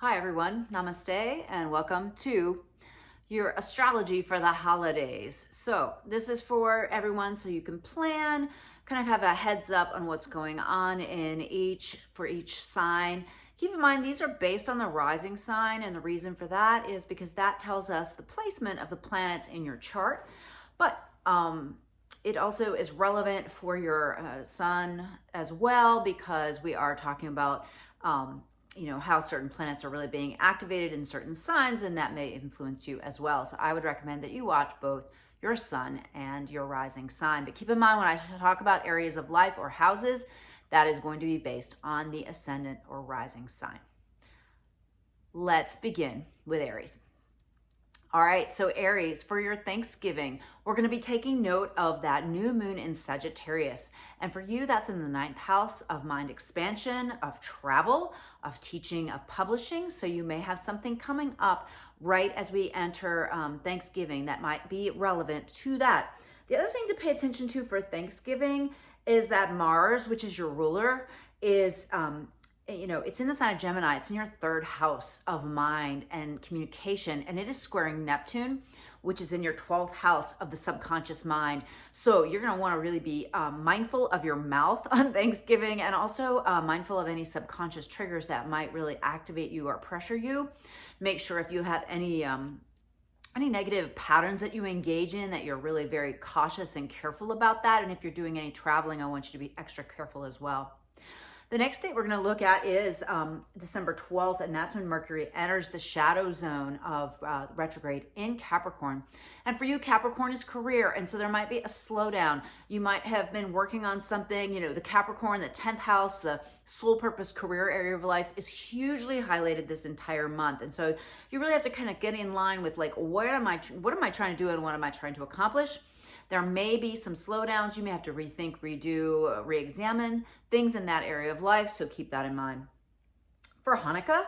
Hi everyone, namaste and welcome to your astrology for the holidays. So this is for everyone so you can plan, kind of have a heads up on what's going on for each sign. Keep in mind these are based on the rising sign, and the reason for that is because that tells us the placement of the planets in your chart. But it also is relevant for your sun as well, because we are talking about how certain planets are really being activated in certain signs, and that may influence you as well. So I would recommend that you watch both your sun and your rising sign. But keep in mind, when I talk about areas of life or houses, that is going to be based on the ascendant or rising sign. Let's begin with Aries. All right, so Aries, for your Thanksgiving, we're going to be taking note of that new moon in Sagittarius. And for you, that's in the 9th house of mind expansion, of travel, of teaching, of publishing. So you may have something coming up right as we enter Thanksgiving that might be relevant to that. The other thing to pay attention to for Thanksgiving is that Mars, which is your ruler, is it's in the sign of Gemini. It's in your 3rd house of mind and communication, and it is squaring Neptune, which is in your 12th house of the subconscious mind. So you're going to want to really be mindful of your mouth on Thanksgiving, and also mindful of any subconscious triggers that might really activate you or pressure you. Make sure if you have any negative patterns that you engage in, that you're really very cautious and careful about that. And if you're doing any traveling, I want you to be extra careful as well. The next date we're going to look at is December 12th, and that's when Mercury enters the shadow zone of retrograde in Capricorn. And for you, Capricorn is career, and so there might be a slowdown. You might have been working on something, the Capricorn, the 10th house, the sole purpose career area of life is hugely highlighted this entire month. And so you really have to kind of get in line with what am I trying to do and what am I trying to accomplish? There may be some slowdowns. You may have to rethink, redo, re-examine things in that area of life, so keep that in mind. For Hanukkah,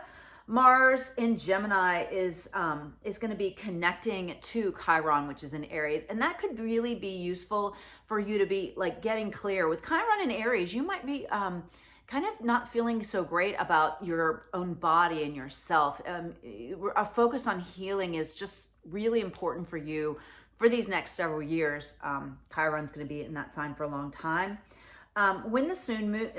Mars in Gemini is going to be connecting to Chiron, which is in Aries, and that could really be useful for you to be getting clear. With Chiron in Aries, you might be kind of not feeling so great about your own body and yourself. A focus on healing is just really important for you for these next several years. Chiron's going to be in that sign for a long time. When the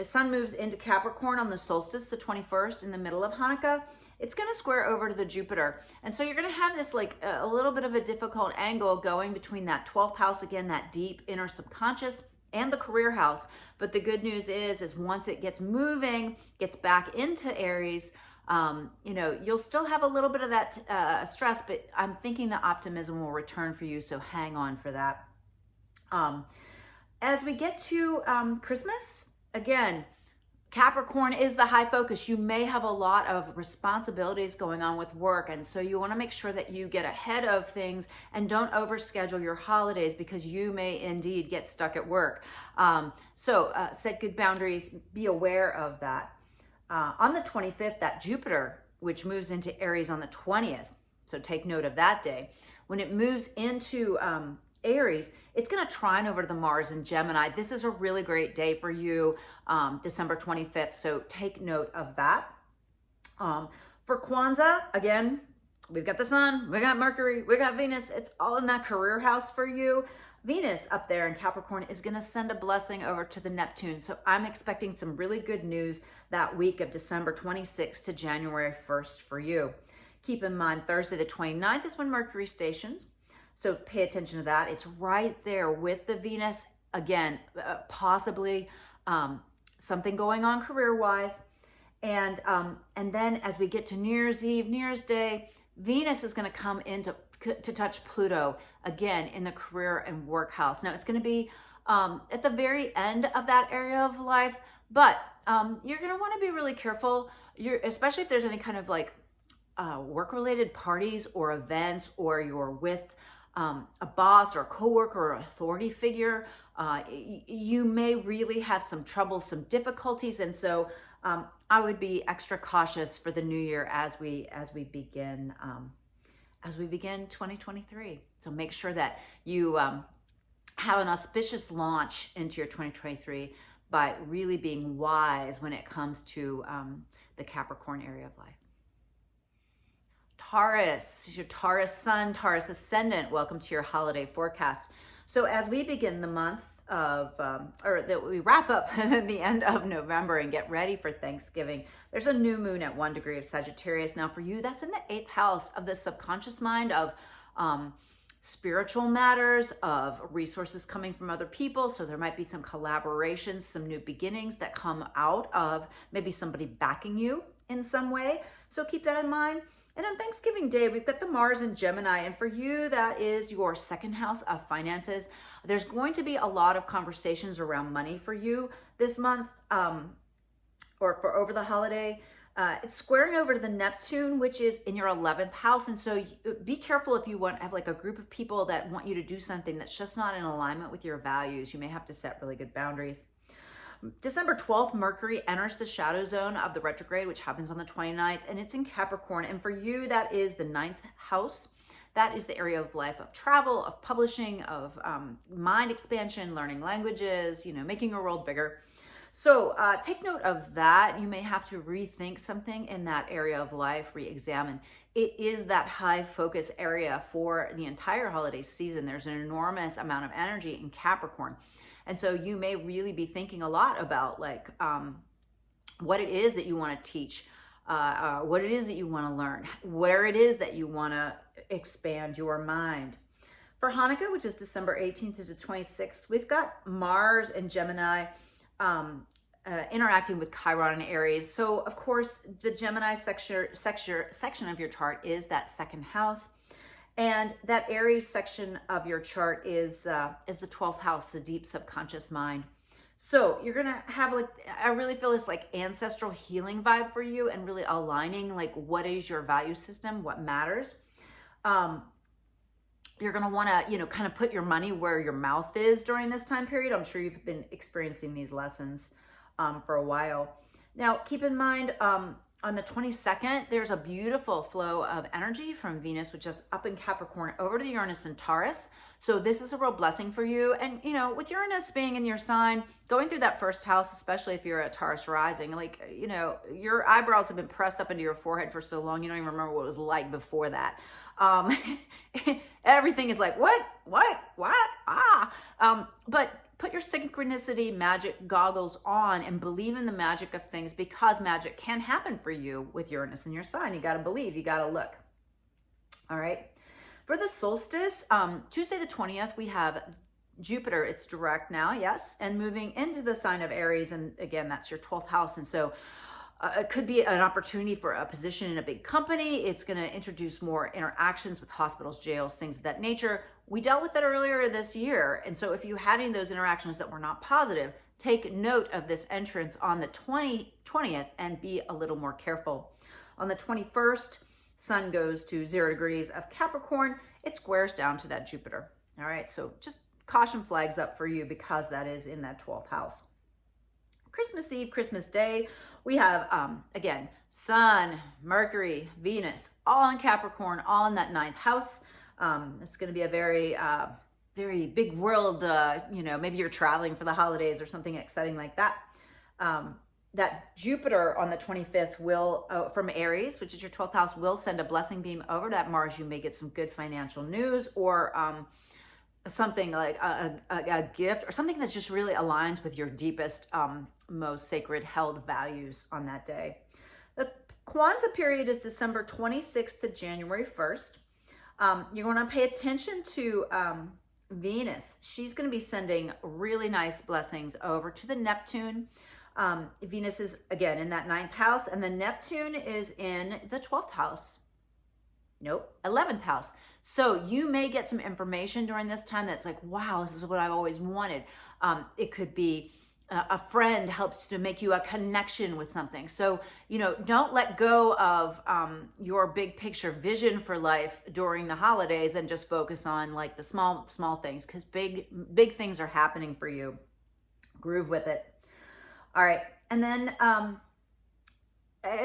sun moves into Capricorn on the solstice, the 21st, in the middle of Hanukkah, it's going to square over to the Jupiter. And so you're going to have this a little bit of a difficult angle going between that 12th house, again, that deep inner subconscious, and the career house. But the good news is once it gets moving, gets back into Aries, you'll still have a little bit of that stress, but I'm thinking the optimism will return for you, so hang on for that. As we get to Christmas, again, Capricorn is the high focus. You may have a lot of responsibilities going on with work, and so you want to make sure that you get ahead of things and don't overschedule your holidays, because you may indeed get stuck at work. So set good boundaries, be aware of that. On the 25th, that Jupiter, which moves into Aries on the 20th, so take note of that day. When it moves into Aries, it's going to trine over to the Mars in Gemini. This is a really great day for you, December 25th, so take note of that. For Kwanzaa, again, we've got the sun, we got Mercury, we got Venus. It's all in that career house for you. Venus up there in Capricorn is going to send a blessing over to the Neptune. So I'm expecting some really good news that week of December 26th to January 1st for you. Keep in mind, Thursday the 29th is when Mercury stations. So pay attention to that. It's right there with the Venus. Again, possibly something going on career-wise. And then as we get to New Year's Eve, New Year's Day, Venus is going to come into to touch Pluto again in the career and work house. Now it's going to be at the very end of that area of life, but you're going to want to be really careful. Especially if there's any kind of work-related parties or events, or you're with a boss or a coworker or authority figure. You may really have some trouble, some difficulties, and so I would be extra cautious for the new year as we begin 2023. So make sure that you have an auspicious launch into your 2023 by really being wise when it comes to the Capricorn area of life. Taurus, your Taurus sun, Taurus ascendant. Welcome to your holiday forecast. So as we begin the month of, or that we wrap up the end of November and get ready for Thanksgiving, there's a new moon at 1 degree of Sagittarius. Now for you, that's in the 8th house of the subconscious mind, of spiritual matters, of resources coming from other people. So there might be some collaborations, some new beginnings that come out of maybe somebody backing you in some way. So keep that in mind. And on Thanksgiving Day, we've got the Mars in Gemini. And for you, that is your 2nd house of finances. There's going to be a lot of conversations around money for you this month, or for over the holiday. It's squaring over to the Neptune, which is in your 11th house. And so be careful if you want to have like a group of people that want you to do something that's just not in alignment with your values. You may have to set really good boundaries. December 12th, Mercury enters the shadow zone of the retrograde, which happens on the 29th, and it's in Capricorn. And for you, that is the 9th house. That is the area of life of travel, of publishing, of mind expansion, learning languages, making your world bigger. So take note of that. You may have to rethink something in that area of life, re-examine. It is that high focus area for the entire holiday season. There's an enormous amount of energy in Capricorn. And so you may really be thinking a lot about like what it is that you want to teach, what it is that you want to learn, where it is that you want to expand your mind. For Hanukkah, which is December 18th to the 26th, we've got Mars and Gemini interacting with Chiron and Aries. So of course, the Gemini section of your chart is that 2nd house. And that Aries section of your chart is the 12th house, the deep subconscious mind. So you're going to have I really feel this like ancestral healing vibe for you, and really aligning like what is your value system, what matters. You're going to want to, kind of put your money where your mouth is during this time period. I'm sure you've been experiencing these lessons for a while. Now, keep in mind, on the 22nd, there's a beautiful flow of energy from Venus, which is up in Capricorn, over to Uranus and Taurus. So this is a real blessing for you. And, with Uranus being in your sign, going through that 1st house, especially if you're a Taurus rising, your eyebrows have been pressed up into your forehead for so long, you don't even remember what it was like before that. Everything is like, what? But put your synchronicity magic goggles on and believe in the magic of things, because magic can happen for you with Uranus in your sign. You got to believe, you got to look. All right. For the solstice, Tuesday the 20th, we have Jupiter. It's direct now, yes, and moving into the sign of Aries. And again, that's your 12th house. And so it could be an opportunity for a position in a big company. It's going to introduce more interactions with hospitals, jails, things of that nature. We dealt with it earlier this year. And so if you had any of those interactions that were not positive, take note of this entrance on the 20th and be a little more careful. On the 21st, Sun goes to 0 degrees of Capricorn. It squares down to that Jupiter. All right, so just caution flags up for you, because that is in that 12th house. Christmas Eve, Christmas Day, we have, again, Sun, Mercury, Venus, all in Capricorn, all in that 9th house. It's going to be a very, very big world. Maybe you're traveling for the holidays or something exciting like that. That Jupiter on the 25th will, from Aries, which is your 12th house, will send a blessing beam over that Mars. You may get some good financial news, or something like a gift, or something that's just really aligns with your deepest, most sacred held values on that day. The Kwanzaa period is December 26th to January 1st. You're going to pay attention to Venus. She's going to be sending really nice blessings over to the Neptune. Venus is, again, in that 9th house, and the Neptune is in the 12th house. Nope, 11th house. So you may get some information during this time that's like, wow, this is what I've always wanted. It could be a friend helps to make you a connection with something. So, don't let go of your big picture vision for life during the holidays and just focus on like the small things, because big things are happening for you. Groove with it. All right. And then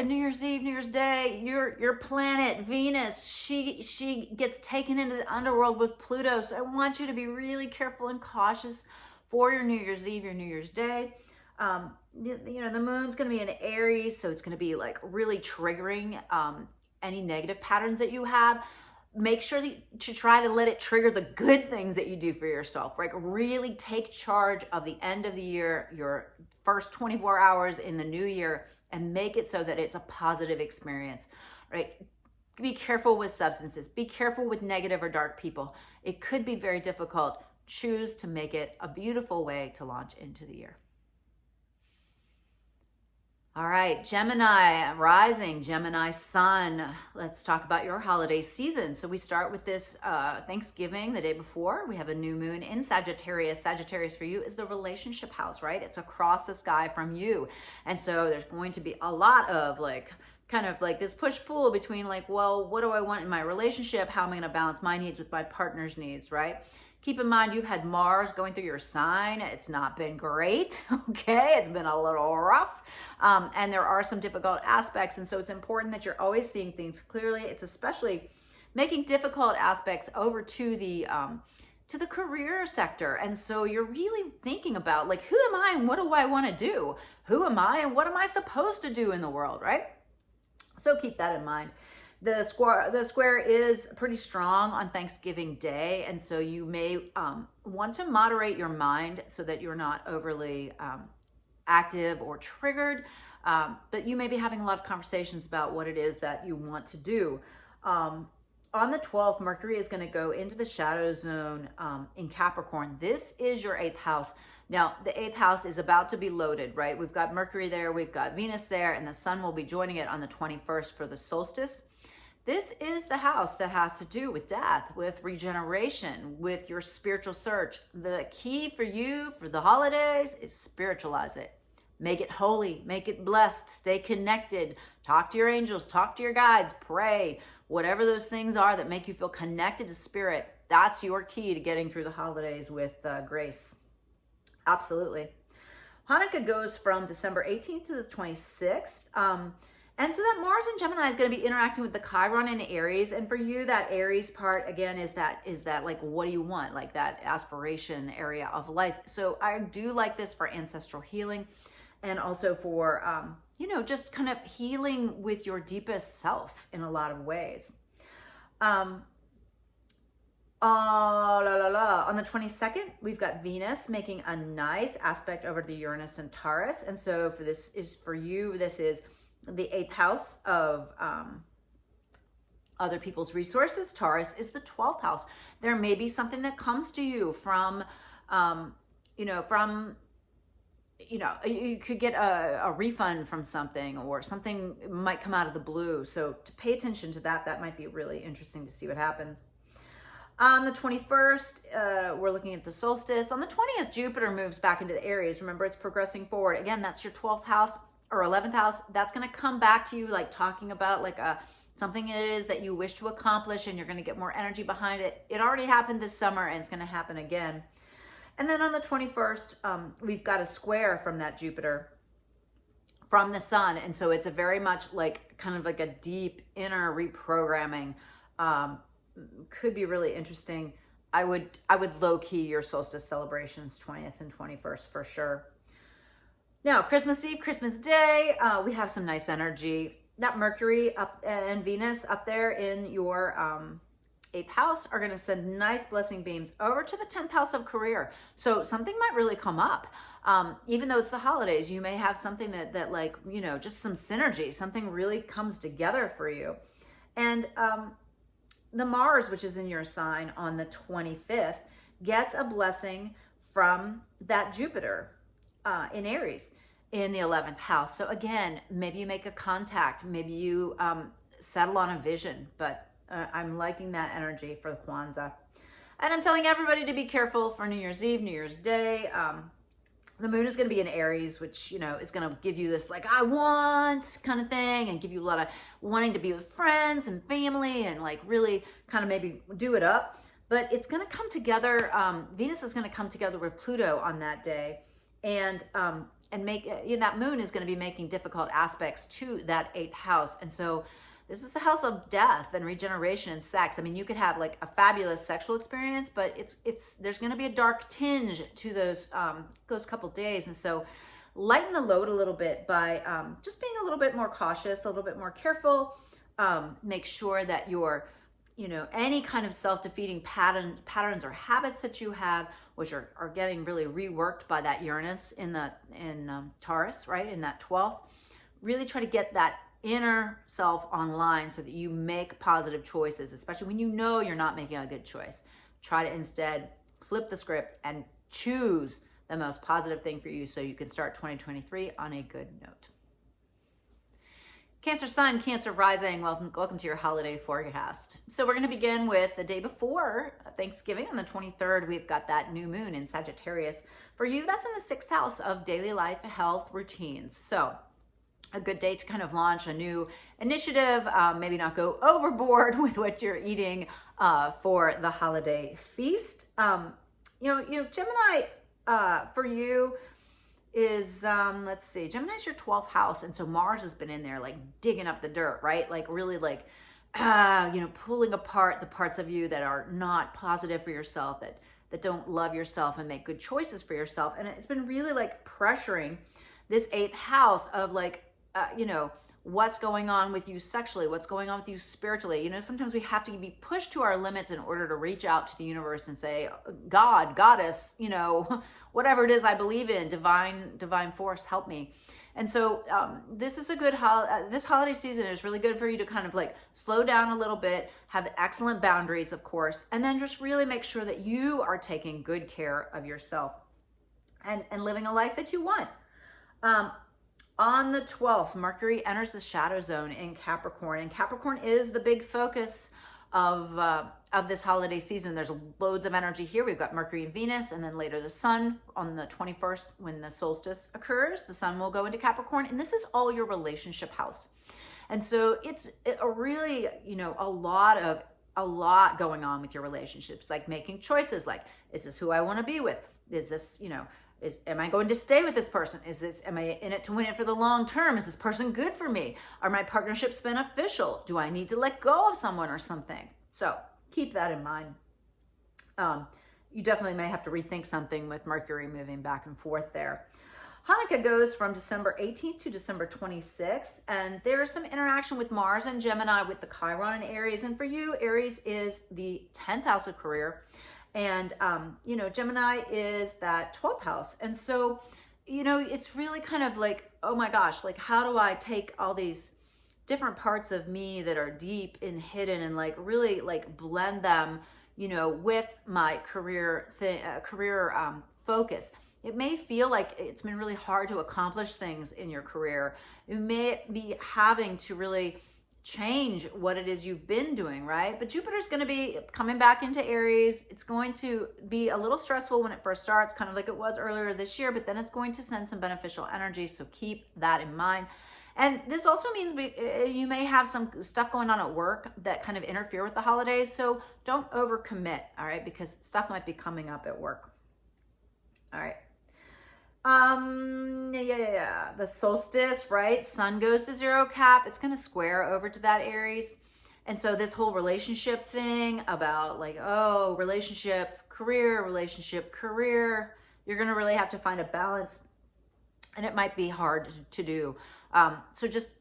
New Year's Eve, New Year's Day, your planet, Venus, she gets taken into the underworld with Pluto. So I want you to be really careful and cautious for your New Year's Eve, your New Year's Day. The moon's going to be in Aries, so it's going to be like really triggering any negative patterns that you have, make sure that to try to let it trigger the good things that you do for yourself, right? Really take charge of the end of the year, your first 24 hours in the new year, and make it so that it's a positive experience, right? Be careful with substances. Be careful with negative or dark people. It could be very difficult. Choose to make it a beautiful way to launch into the year. All right, Gemini rising, Gemini sun. Let's talk about your holiday season. So we start with this Thanksgiving the day before. We have a new moon in Sagittarius. Sagittarius for you is the relationship house, right? It's across the sky from you. And so there's going to be a lot of kind of like this push-pull between well, what do I want in my relationship? How am I going to balance my needs with my partner's needs, right? Keep in mind, you've had Mars going through your sign. It's not been great, okay? It's been a little rough, and there are some difficult aspects, and so it's important that you're always seeing things clearly. It's especially making difficult aspects over to the career sector, and so you're really thinking about, who am I and what do I want to do? Who am I and what am I supposed to do in the world, right? So keep that in mind. The square is pretty strong on Thanksgiving Day, and so you may want to moderate your mind so that you're not overly active or triggered, but you may be having a lot of conversations about what it is that you want to do. On the 12th, Mercury is going to go into the shadow zone in Capricorn. This is your 8th house. Now, the 8th house is about to be loaded, right? We've got Mercury there, we've got Venus there, and the sun will be joining it on the 21st for the solstice. This is the house that has to do with death, with regeneration, with your spiritual search. The key for you for the holidays is spiritualize it. Make it holy, make it blessed, stay connected, talk to your angels, talk to your guides, pray, whatever those things are that make you feel connected to spirit. That's your key to getting through the holidays with grace. Absolutely. Hanukkah goes from December 18th to the 26th. And so that Mars in Gemini is going to be interacting with the Chiron in Aries. And for you, that Aries part, again, is that what do you want? Like that aspiration area of life. So I do like this for ancestral healing and also for, just kind of healing with your deepest self in a lot of ways. On the 22nd, we've got Venus making a nice aspect over to Uranus and Taurus. And so this is the 8th house of other people's resources. Taurus is the 12th house. There may be something that comes to you from you could get a refund from something, or something might come out of the blue. So to pay attention to that, that might be really interesting to see what happens. On the 21st, we're looking at the solstice. On the 20th, Jupiter moves back into the Aries. Remember, it's progressing forward. Again, that's your 12th house or 11th house. That's going to come back to you, talking about something it is that you wish to accomplish, and you're going to get more energy behind it. It already happened this summer, and it's going to happen again. And then on the 21st, we've got a square from that Jupiter from the sun. And so it's a very much kind of like a deep inner reprogramming. Could be really interesting. I would low key your solstice celebrations 20th and 21st for sure. Now, Christmas Eve, Christmas Day, we have some nice energy. That Mercury up and Venus up there in your 8th house are going to send nice blessing beams over to the 10th house of career. So something might really come up. Even though it's the holidays, you may have something that just some synergy, something really comes together for you. And the Mars, which is in your sign on the 25th, gets a blessing from that Jupiter in Aries in the 11th house. So again, maybe you make a contact, maybe you settle on a vision, but I'm liking that energy for the Kwanzaa. And I'm telling everybody to be careful for New Year's Eve, New Year's Day. The moon is going to be in Aries, which, is going to give you this I want kind of thing, and give you a lot of wanting to be with friends and family and really kind of maybe do it up. But it's going to come together. Venus is going to come together with Pluto on that day, and make that moon is going to be making difficult aspects to that 8th house. And so this is the house of death and regeneration and sex. I mean, you could have a fabulous sexual experience, but there's going to be a dark tinge to those couple days. And so lighten the load a little bit by just being a little bit more cautious, a little bit more careful. make sure that your, any kind of self-defeating patterns or habits that you have, which are getting really reworked by that Uranus in Taurus, right? In that 12th, really try to get that inner self online so that you make positive choices, especially when you know you're not making a good choice. Try to instead flip the script and choose the most positive thing for you so you can start 2023 on a good note. Cancer Sun, Cancer Rising, welcome to your holiday forecast. So we're going to begin with the day before Thanksgiving on the 23rd. We've got that new moon in Sagittarius. For you, that's in the 6th house of daily life, health, routines. So a good day to kind of launch a new initiative, maybe not go overboard with what you're eating for the holiday feast. Gemini, for you, is let's see, Gemini's your 12th house, and so Mars has been in there like digging up the dirt, right? Like really like pulling apart the parts of you that are not positive for yourself, that don't love yourself and make good choices for yourself. And it's been really like pressuring this 8th house of like what's going on with you sexually, what's going on with you spiritually. Sometimes we have to be pushed to our limits in order to reach out to the universe and say, God, goddess, whatever it is I believe in, divine force, help me. And so this is a good this holiday season is really good for you to kind of like slow down a little bit, have excellent boundaries, of course, and then just really make sure that you are taking good care of yourself and living a life that you want. On the 12th, Mercury enters the shadow zone in Capricorn, and Capricorn is the big focus of this holiday season. There's loads of energy here. We've got Mercury and Venus, and then later the Sun on the 21st when the solstice occurs. The Sun will go into Capricorn, and this is all your relationship house. And so it's a really, a lot going on with your relationships, like making choices, like, is this who I want to be with? Is this, am I going to stay with this person? Am I in it to win it for the long term? Is this person good for me? Are my partnerships beneficial? Do I need to let go of someone or something? So keep that in mind. You definitely may have to rethink something with Mercury moving back and forth there. Hanukkah goes from December 18th to December 26th, and there's some interaction with Mars and Gemini with the Chiron and Aries. And for you, Aries is the 10th house of career. And, Gemini is that 12th house. And so, it's really kind of like, oh my gosh, like, how do I take all these different parts of me that are deep and hidden and like really like blend them, with my career focus. It may feel like it's been really hard to accomplish things in your career. You may be having to really change what it is you've been doing, right? But Jupiter's going to be coming back into Aries. It's going to be a little stressful when it first starts, kind of like it was earlier this year, but then it's going to send some beneficial energy. So keep that in mind. And this also means you may have some stuff going on at work that kind of interfere with the holidays. So don't overcommit, all right? Because stuff might be coming up at work. All right. The solstice, right? Sun goes to 0 cap. It's going to square over to that Aries. And so this whole relationship thing about like, relationship, career, you're going to really have to find a balance, and it might be hard to do. So just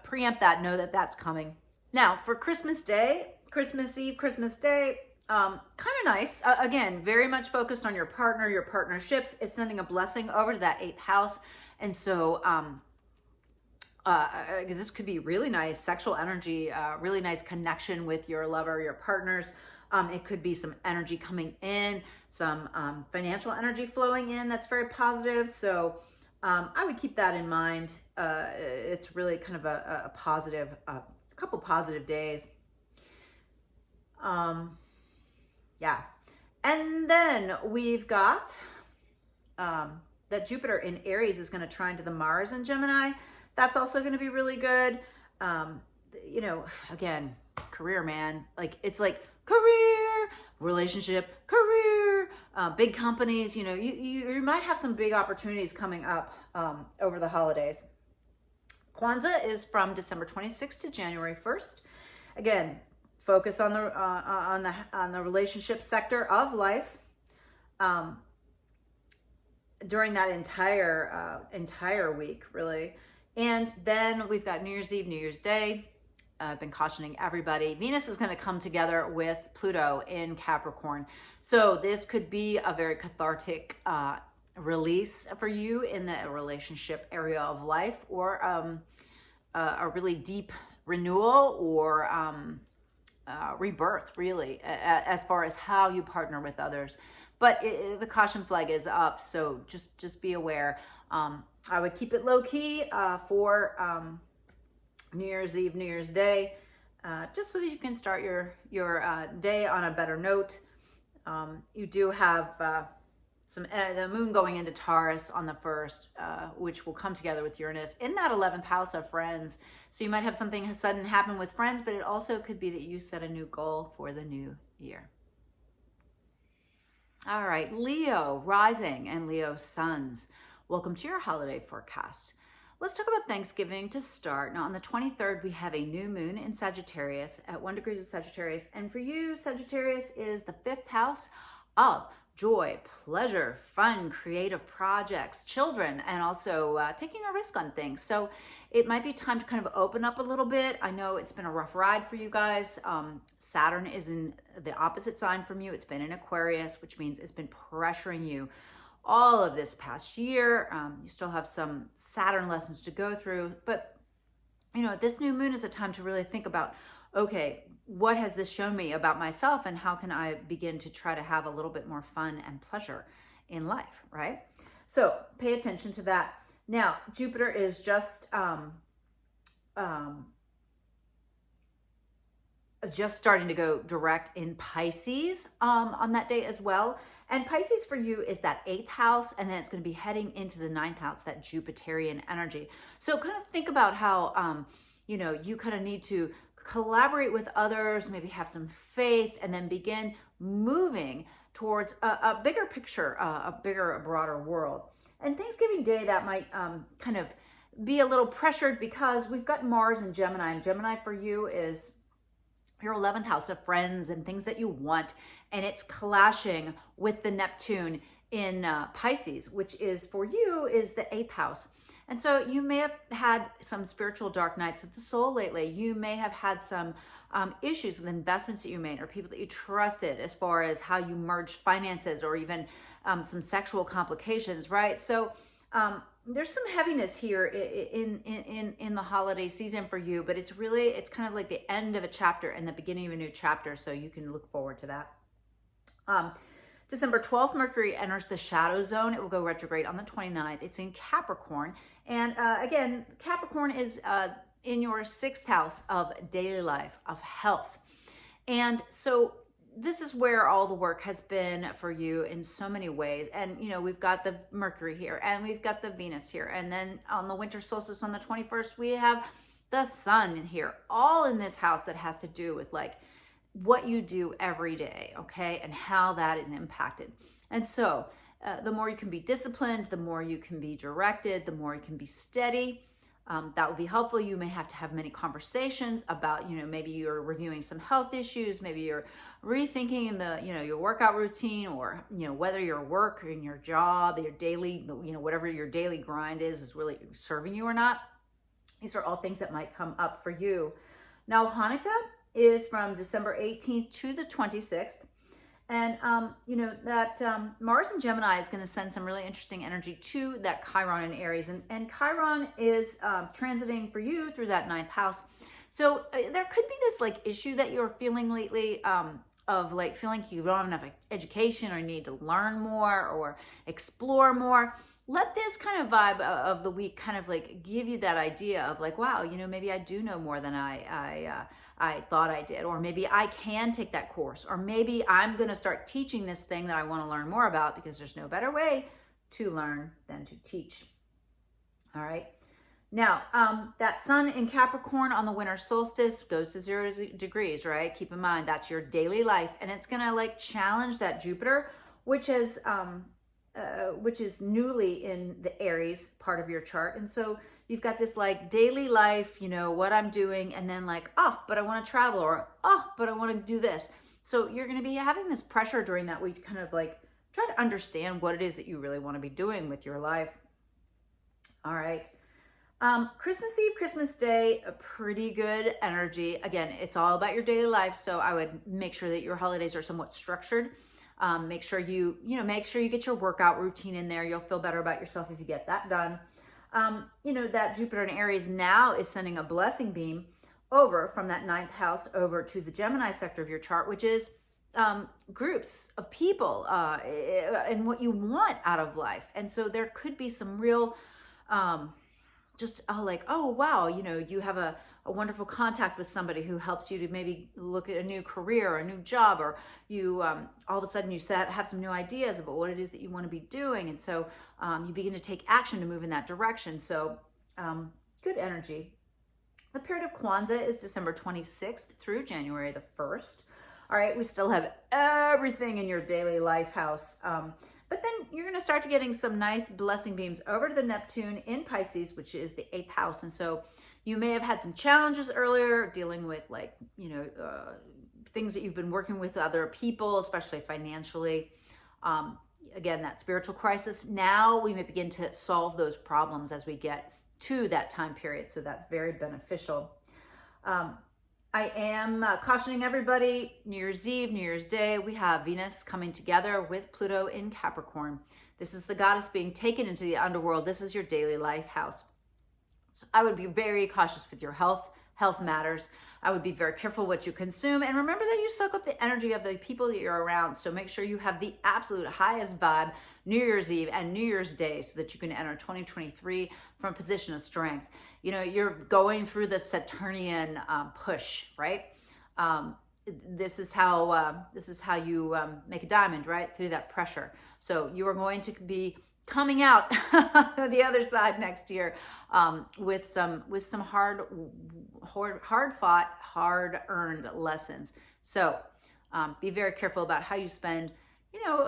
preempt that, know that that's coming. Now for Christmas Day, Christmas Eve, Christmas Day, kind of nice. Again, very much focused on your partner, your partnerships. It's sending a blessing over to that 8th house. And so this could be really nice sexual energy, really nice connection with your lover, your partners. It could be some energy coming in, some financial energy flowing in. That's very positive. So I would keep that in mind. It's really kind of a positive, couple positive days. Yeah. And then we've got that Jupiter in Aries is going to trine to the Mars in Gemini. That's also going to be really good. Again, career, man. Like, it's like career, relationship, career, big companies. You might have some big opportunities coming up over the holidays. Kwanzaa is from December 26th to January 1st. Again, focus on the relationship sector of life during that entire week, really. And then we've got New Year's Eve, New Year's Day. I've been cautioning everybody. Venus is going to come together with Pluto in Capricorn. So this could be a very cathartic release for you in the relationship area of life, or a really deep renewal, or rebirth, really, as far as how you partner with others. But the caution flag is up, so just be aware. I would keep it low key for New Year's Eve, New Year's Day, just so that you can start your day on a better note. You do have the moon going into Taurus on the 1st, which will come together with Uranus in that 11th house of friends. So you might have something sudden happen with friends, but it also could be that you set a new goal for the new year. All right, Leo rising and Leo suns. Welcome to your holiday forecast. Let's talk about Thanksgiving to start. Now, on the 23rd, we have a new moon in Sagittarius at 1 degree of Sagittarius. And for you, Sagittarius is the 5th house of joy, pleasure, fun, creative projects, children, and also taking a risk on things. So it might be time to kind of open up a little bit. I know it's been a rough ride for you guys. Saturn is in the opposite sign from you. It's been in Aquarius, which means it's been pressuring you all of this past year. You still have some Saturn lessons to go through, but you know, this new moon is a time to really think about, okay, what has this shown me about myself, and how can I begin to try to have a little bit more fun and pleasure in life, right? So pay attention to that. Now, Jupiter is just starting to go direct in Pisces on that day as well. And Pisces for you is that 8th house, and then it's going to be heading into the 9th house, that Jupiterian energy. So kind of think about how, you know, you kind of need to collaborate with others, maybe have some faith, and then begin moving towards a bigger picture, a broader world. And Thanksgiving Day, that might kind of be a little pressured because we've got Mars in Gemini, and Gemini for you is your 11th house of friends and things that you want, and it's clashing with the Neptune in Pisces, which is for you is the 8th house. And so you may have had some spiritual dark nights of the soul lately. You may have had some issues with investments that you made or people that you trusted, as far as how you merged finances, or even some sexual complications, right? So there's some heaviness here in the holiday season for you, but it's kind of like the end of a chapter and the beginning of a new chapter, so you can look forward to that. December 12th, Mercury enters the shadow zone. It will go retrograde on the 29th. It's in Capricorn. And again, Capricorn is in your 6th house of daily life, of health. And so this is where all the work has been for you in so many ways. And, you know, we've got the Mercury here, and we've got the Venus here. And then on the winter solstice on the 21st, we have the sun here, all in this house that has to do with like what you do every day, okay, and how that is impacted. And so the more you can be disciplined, the more you can be directed, the more you can be steady. That would be helpful. You may have to have many conversations about, you know, maybe you're reviewing some health issues, maybe you're rethinking your workout routine, or, you know, whether your work and your job, your daily, you know, whatever your daily grind is really serving you or not. These are all things that might come up for you. Now, Hanukkah is from December 18th to the 26th. And, you know, that Mars in Gemini is going to send some really interesting energy to that Chiron in Aries. And Chiron is transiting for you through that 9th house. So there could be this like issue that you're feeling lately of like feeling you don't have enough education, or need to learn more or explore more. Let this kind of vibe of the week kind of like give you that idea of like, wow, you know, maybe I do know more than I thought I did, or maybe I can take that course, or maybe I'm going to start teaching this thing that I want to learn more about, because there's no better way to learn than to teach. All right. Now, that sun in Capricorn on the winter solstice goes to 0 degrees, right? Keep in mind, that's your daily life, and it's going to like challenge that Jupiter, which is newly in the Aries part of your chart. And so you've got this like daily life, you know, what I'm doing, and then like, oh, but I want to travel, or, oh, but I want to do this. So you're going to be having this pressure during that week to kind of like try to understand what it is that you really want to be doing with your life. All right. Christmas Eve, Christmas Day, a pretty good energy. Again, it's all about your daily life. So I would make sure that your holidays are somewhat structured. Make sure make sure you get your workout routine in there. You'll feel better about yourself if you get that done. That Jupiter in Aries now is sending a blessing beam over from that 9th house over to the Gemini sector of your chart, which is groups of people and what you want out of life. And so there could be some real oh wow, you have a wonderful contact with somebody who helps you to maybe look at a new career or a new job, or you all of a sudden you have some new ideas about what it is that you want to be doing, and so you begin to take action to move in that direction. So good energy. The period of Kwanzaa is December 26th through January the 1st. All right, we still have everything in your daily life house. But then you're going to start to getting some nice blessing beams over to the Neptune in Pisces, which is the 8th house. And so you may have had some challenges earlier dealing with things that you've been working with other people, especially financially. Again, that spiritual crisis. Now we may begin to solve those problems as we get to that time period. So that's very beneficial. I am cautioning everybody, New Year's Eve, New Year's Day, we have Venus coming together with Pluto in Capricorn. This is the goddess being taken into the underworld. This is your daily life house. So I would be very cautious with your health. Health matters. I would be very careful what you consume. And remember that you soak up the energy of the people that you're around. So make sure you have the absolute highest vibe New Year's Eve and New Year's Day so that you can enter 2023 from a position of strength. You're going through the Saturnian push, right? This is how you make a diamond, right? Through that pressure. So you are going to be coming out the other side next year with some hard fought, hard earned lessons. So be very careful about how you spend,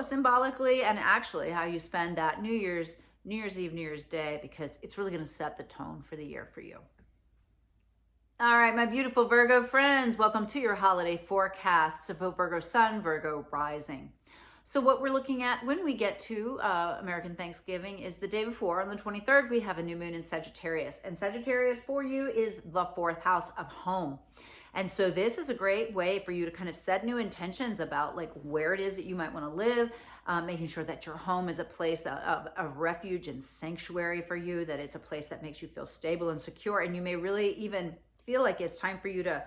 symbolically and actually how you spend that New Year's Eve, New Year's Day, because it's really going to set the tone for the year for you. All right, my beautiful Virgo friends, welcome to your holiday forecast. So Virgo Sun, Virgo Rising. So what we're looking at when we get to American Thanksgiving is the day before, on the 23rd, we have a new moon in Sagittarius. And Sagittarius for you is the 4th house of home. And so this is a great way for you to kind of set new intentions about where it is that you might want to live, making sure that your home is a place of refuge and sanctuary for you, that it's a place that makes you feel stable and secure. And you may really even feel like it's time for you to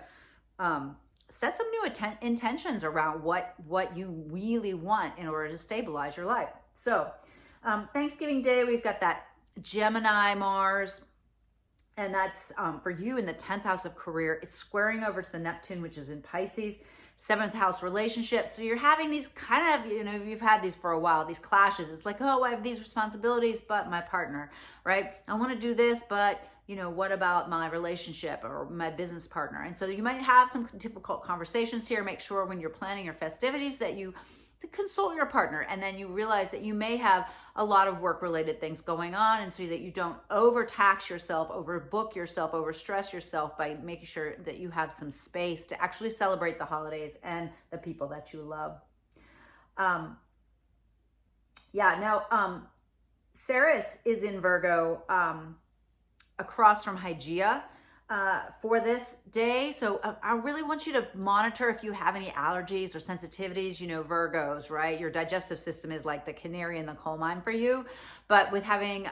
set some new intentions around what you really want in order to stabilize your life. So Thanksgiving Day, we've got that Gemini Mars, and that's for you in the 10th house of career. It's squaring over to the Neptune, which is in Pisces, 7th house relationships. So you're having these kind of, you've had these for a while, these clashes. It's like, oh, I have these responsibilities, but my partner, right? I want to do this, but what about my relationship or my business partner? And so you might have some difficult conversations here. Make sure when you're planning your festivities that you consult your partner, and then you realize that you may have a lot of work-related things going on, and so that you don't overtax yourself, overbook yourself, overstress yourself by making sure that you have some space to actually celebrate the holidays and the people that you love. Ceres is in Virgo, across from Hygeia for this day. So I really want you to monitor if you have any allergies or sensitivities. Virgos, right? Your digestive system is like the canary in the coal mine for you. But with having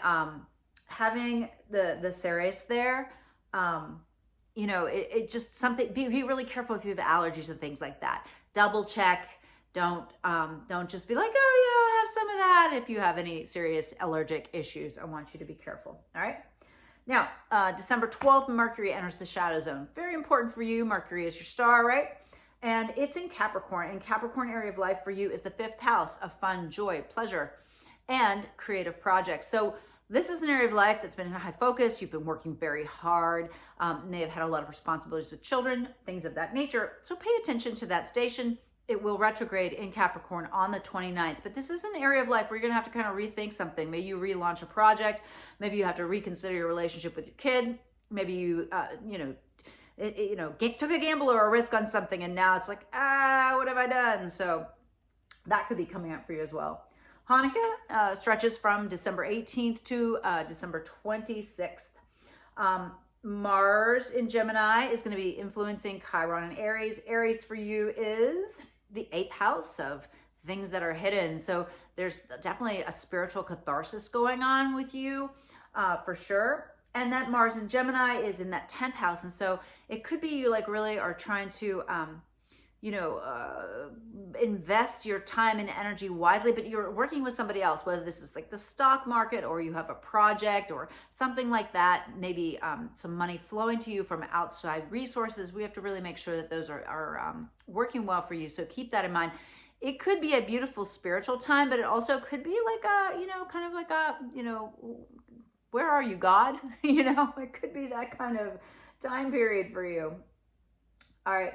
the Ceres there, it just something. Be really careful if you have allergies and things like that. Double check. Don't just be like, oh yeah, I'll have some of that. If you have any serious allergic issues, I want you to be careful. All right. Now, December 12th, Mercury enters the shadow zone. Very important for you. Mercury is your star, right? And it's in Capricorn. And Capricorn area of life for you is the 5th house of fun, joy, pleasure, and creative projects. So this is an area of life that's been in high focus. You've been working very hard. May have had a lot of responsibilities with children, things of that nature. So pay attention to that station. It will retrograde in Capricorn on the 29th. But this is an area of life where you're going to have to kind of rethink something. Maybe you relaunch a project. Maybe you have to reconsider your relationship with your kid. Maybe you, took a gamble or a risk on something, and now it's like, what have I done? So that could be coming up for you as well. Hanukkah stretches from December 18th to December 26th. Mars in Gemini is going to be influencing Chiron and Aries. Aries for you is the 8th house of things that are hidden. So there's definitely a spiritual catharsis going on with you, for sure. And that Mars in Gemini is in that 10th house. And so it could be you like really are trying to, invest your time and energy wisely, but you're working with somebody else, whether this is like the stock market or you have a project or something like that, maybe some money flowing to you from outside resources. We have to really make sure that those are working well for you. So keep that in mind. It could be a beautiful spiritual time, but it also could be like kind of like where are you, God? It could be that kind of time period for you. All right.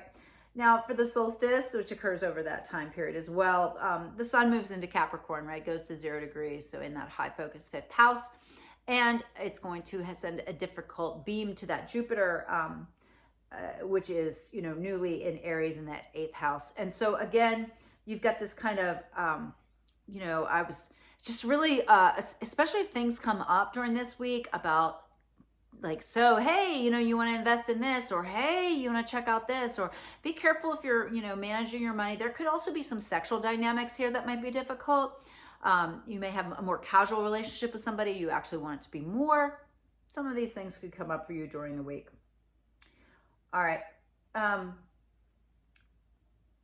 Now for the solstice, which occurs over that time period as well, the sun moves into Capricorn, right? Goes to 0 degrees. So in that high focus 5th house, and it's going to send a difficult beam to that Jupiter, which is, newly in Aries in that 8th house. And so again, you've got this kind of, I was just really, especially if things come up during this week about like, so, hey, you want to invest in this, or hey, you want to check out this, or be careful if you're, managing your money. There could also be some sexual dynamics here that might be difficult. You may have a more casual relationship with somebody. You actually want it to be more. Some of these things could come up for you during the week. All right.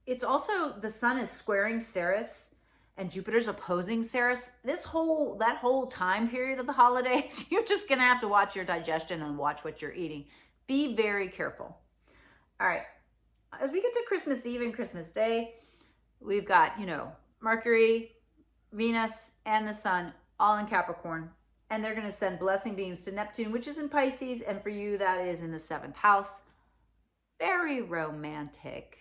It's also, the sun is squaring Ceres and Jupiter's opposing Ceres. That whole time period of the holidays, you're just gonna have to watch your digestion and watch what you're eating. Be very careful. All right, as we get to Christmas Eve and Christmas Day, we've got, Mercury, Venus, and the sun all in Capricorn, and they're gonna send blessing beams to Neptune, which is in Pisces, and for you, that is in the 7th house. Very romantic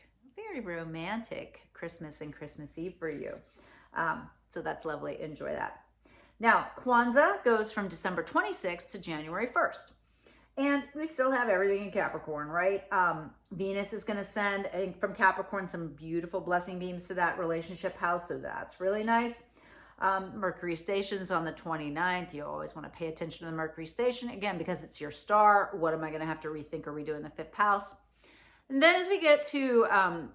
Christmas and Christmas Eve for you. So that's lovely. Enjoy that. Now, Kwanzaa goes from December 26th to January 1st. And we still have everything in Capricorn, right? Venus is going to send from Capricorn some beautiful blessing beams to that relationship house. So that's really nice. Mercury station's on the 29th. You always want to pay attention to the Mercury station. Again, because it's your star. What am I going to have to rethink or redo in the 5th house? And then as we get to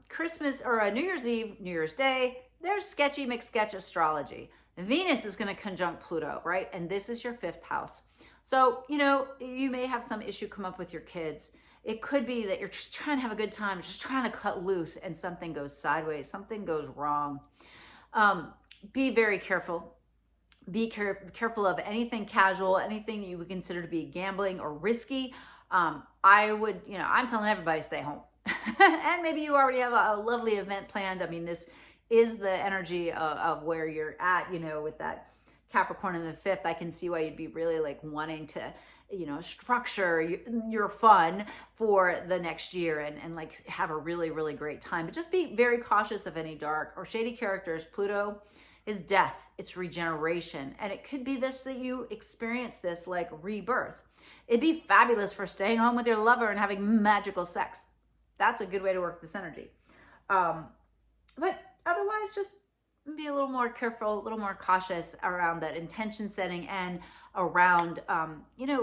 Christmas or New Year's Eve, New Year's Day, there's sketchy McSketch astrology. Venus is going to conjunct Pluto, right? And this is your 5th house. So, you may have some issue come up with your kids. It could be that you're just trying to have a good time, just trying to cut loose, and something goes sideways, something goes wrong. Be very careful. Be careful of anything casual, anything you would consider to be gambling or risky. I'm telling everybody stay home. And maybe you already have a lovely event planned. I mean, this is the energy of where you're at, with that Capricorn in the 5th. I can see why you'd be really like wanting to, structure your fun for the next year and like have a really, really great time. But just be very cautious of any dark or shady characters. Pluto is death, it's regeneration. And it could be this that you experience this like rebirth. It'd be fabulous for staying home with your lover and having magical sex. That's a good way to work this energy. But otherwise, just be a little more careful, a little more cautious around that intention setting and around,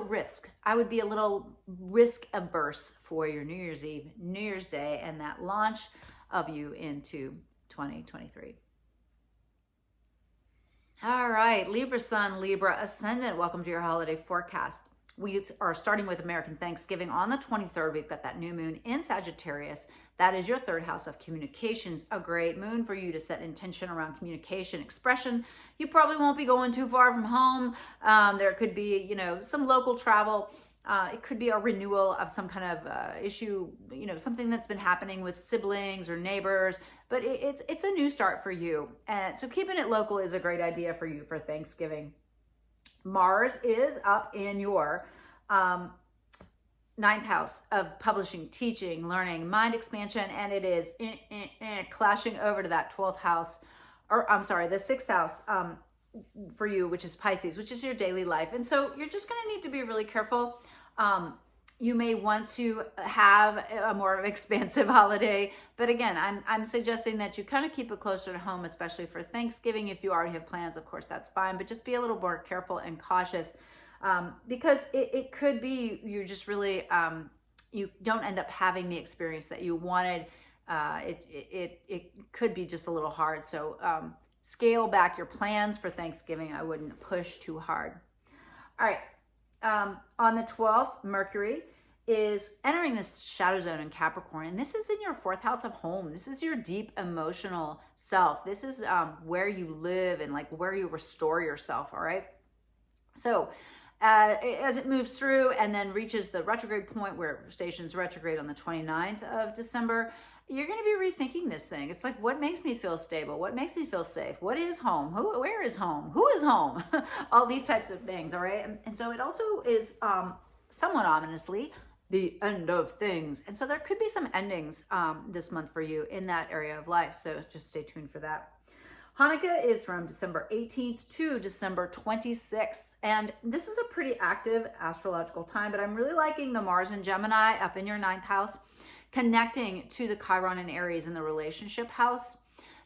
risk. I would be a little risk averse for your New Year's Eve, New Year's Day, and that launch of you into 2023. All right, Libra Sun, Libra Ascendant, welcome to your holiday forecast. We are starting with American Thanksgiving on the 23rd. We've got that new moon in Sagittarius. That is your 3rd house of communications. A great moon for you to set intention around communication, expression. You probably won't be going too far from home. There could be, some local travel. It could be a renewal of some kind of issue, something that's been happening with siblings or neighbors. But it's a new start for you. And so keeping it local is a great idea for you for Thanksgiving. Mars is up in your 9th house of publishing, teaching, learning, mind expansion, and it is clashing over to that 12th house, the 6th house for you, which is Pisces, which is your daily life. And so you're just going to need to be really careful. You may want to have a more expansive holiday, but again, I'm suggesting that you kind of keep it closer to home, especially for Thanksgiving. If you already have plans, of course, that's fine, but just be a little more careful and cautious. because it could be you're just really, you don't end up having the experience that you wanted. It could be just a little hard. So scale back your plans for Thanksgiving. I wouldn't push too hard. All right. On the 12th, Mercury is entering this shadow zone in Capricorn, and this is in your 4th house of home. This is your deep emotional self. This is where you live and like where you restore yourself. All right. So as it moves through and then reaches the retrograde point where it stations retrograde on the 29th of December, you're going to be rethinking this thing. It's like, what makes me feel stable? What makes me feel safe? What is home? Where is home? Who is home? All these types of things. All right. And so it also is somewhat ominously the end of things. And so there could be some endings this month for you in that area of life. So just stay tuned for that. Hanukkah is from December 18th to December 26th. And this is a pretty active astrological time, but I'm really liking the Mars and Gemini up in your 9th house, connecting to the Chiron and Aries in the relationship house.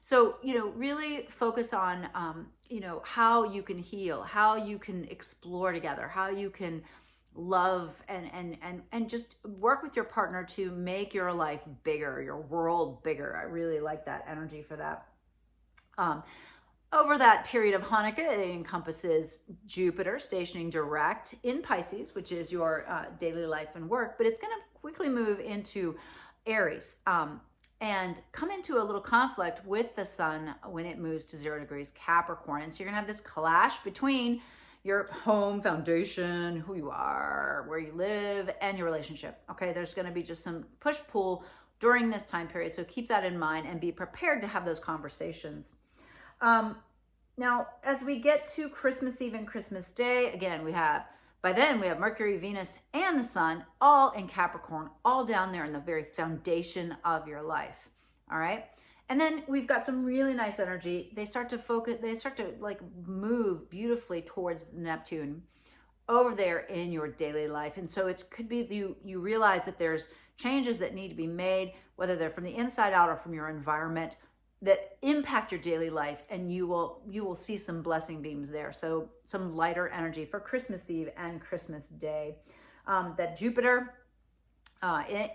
So, really focus on, how you can heal, how you can explore together, how you can love and just work with your partner to make your life bigger, your world bigger. I really like that energy for that. Over that period of Hanukkah, it encompasses Jupiter stationing direct in Pisces, which is your daily life and work, but it's going to quickly move into Aries and come into a little conflict with the sun when it moves to 0 degrees Capricorn. And so you're going to have this clash between your home foundation, who you are, where you live, and your relationship. Okay, there's going to be just some push-pull during this time period. So keep that in mind and be prepared to have those conversations. Now, as we get to Christmas Eve and Christmas Day, again, by then we have Mercury, Venus, and the Sun all in Capricorn, all down there in the very foundation of your life. All right. And then we've got some really nice energy. They start to like move beautifully towards Neptune over there in your daily life. And so it could be you realize that there's changes that need to be made, whether they're from the inside out or from your environment, that impact your daily life, and you will see some blessing beams there. So some lighter energy for Christmas Eve and Christmas Day. That Jupiter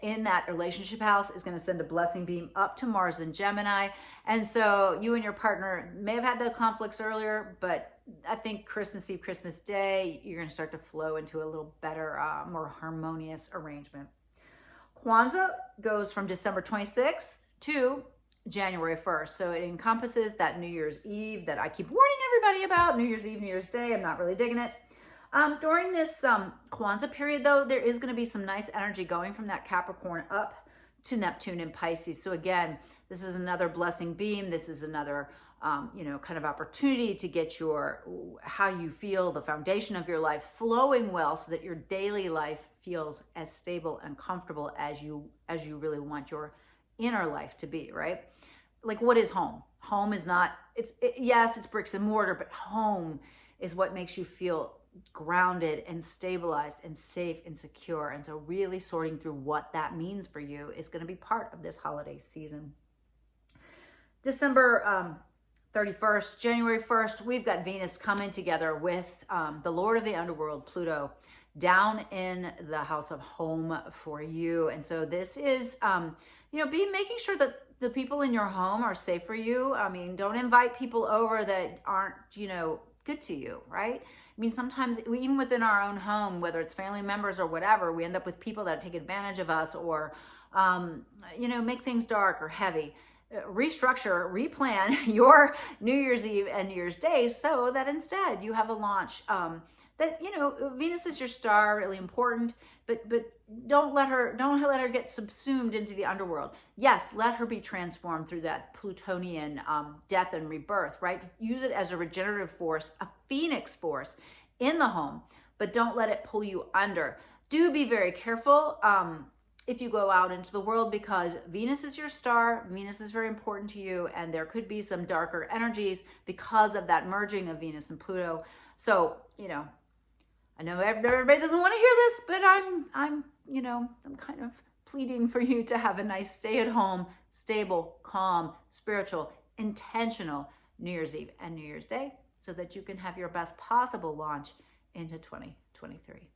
in that relationship house is going to send a blessing beam up to Mars and Gemini. And so you and your partner may have had the conflicts earlier, but I think Christmas Eve, Christmas Day, you're going to start to flow into a little better, more harmonious arrangement. Kwanzaa goes from December 26th to January 1st. So it encompasses that New Year's Eve that I keep warning everybody about. New Year's Eve, New Year's Day, I'm not really digging it. During this Kwanzaa period, though, there is going to be some nice energy going from that Capricorn up to Neptune and Pisces. So again, this is another blessing beam. This is another, kind of opportunity to get how you feel, the foundation of your life flowing well, so that your daily life feels as stable and comfortable as you really want your inner life to be, right? Like, what is home? Home is not, yes, it's bricks and mortar, but home is what makes you feel grounded and stabilized and safe and secure. And so really sorting through what that means for you is going to be part of this holiday season. December 31st, January 1st, we've got Venus coming together with the Lord of the Underworld, Pluto, down in the house of home for you. And so this is, making sure that the people in your home are safe for you. I mean, don't invite people over that aren't, good to you, right? I mean, sometimes even within our own home, whether it's family members or whatever, we end up with people that take advantage of us or, make things dark or heavy. Restructure, replan your New Year's Eve and New Year's Day so that instead you have a launch that, Venus is your star, really important, but don't let her get subsumed into the underworld. Yes, let her be transformed through that Plutonian death and rebirth, right? Use it as a regenerative force, a phoenix force in the home, but don't let it pull you under. Do be very careful if you go out into the world, because Venus is your star. Venus is very important to you, and there could be some darker energies because of that merging of Venus and Pluto. So, I know everybody doesn't want to hear this, but I'm kind of pleading for you to have a nice stay-at-home, stable, calm, spiritual, intentional New Year's Eve and New Year's Day, so that you can have your best possible launch into 2023.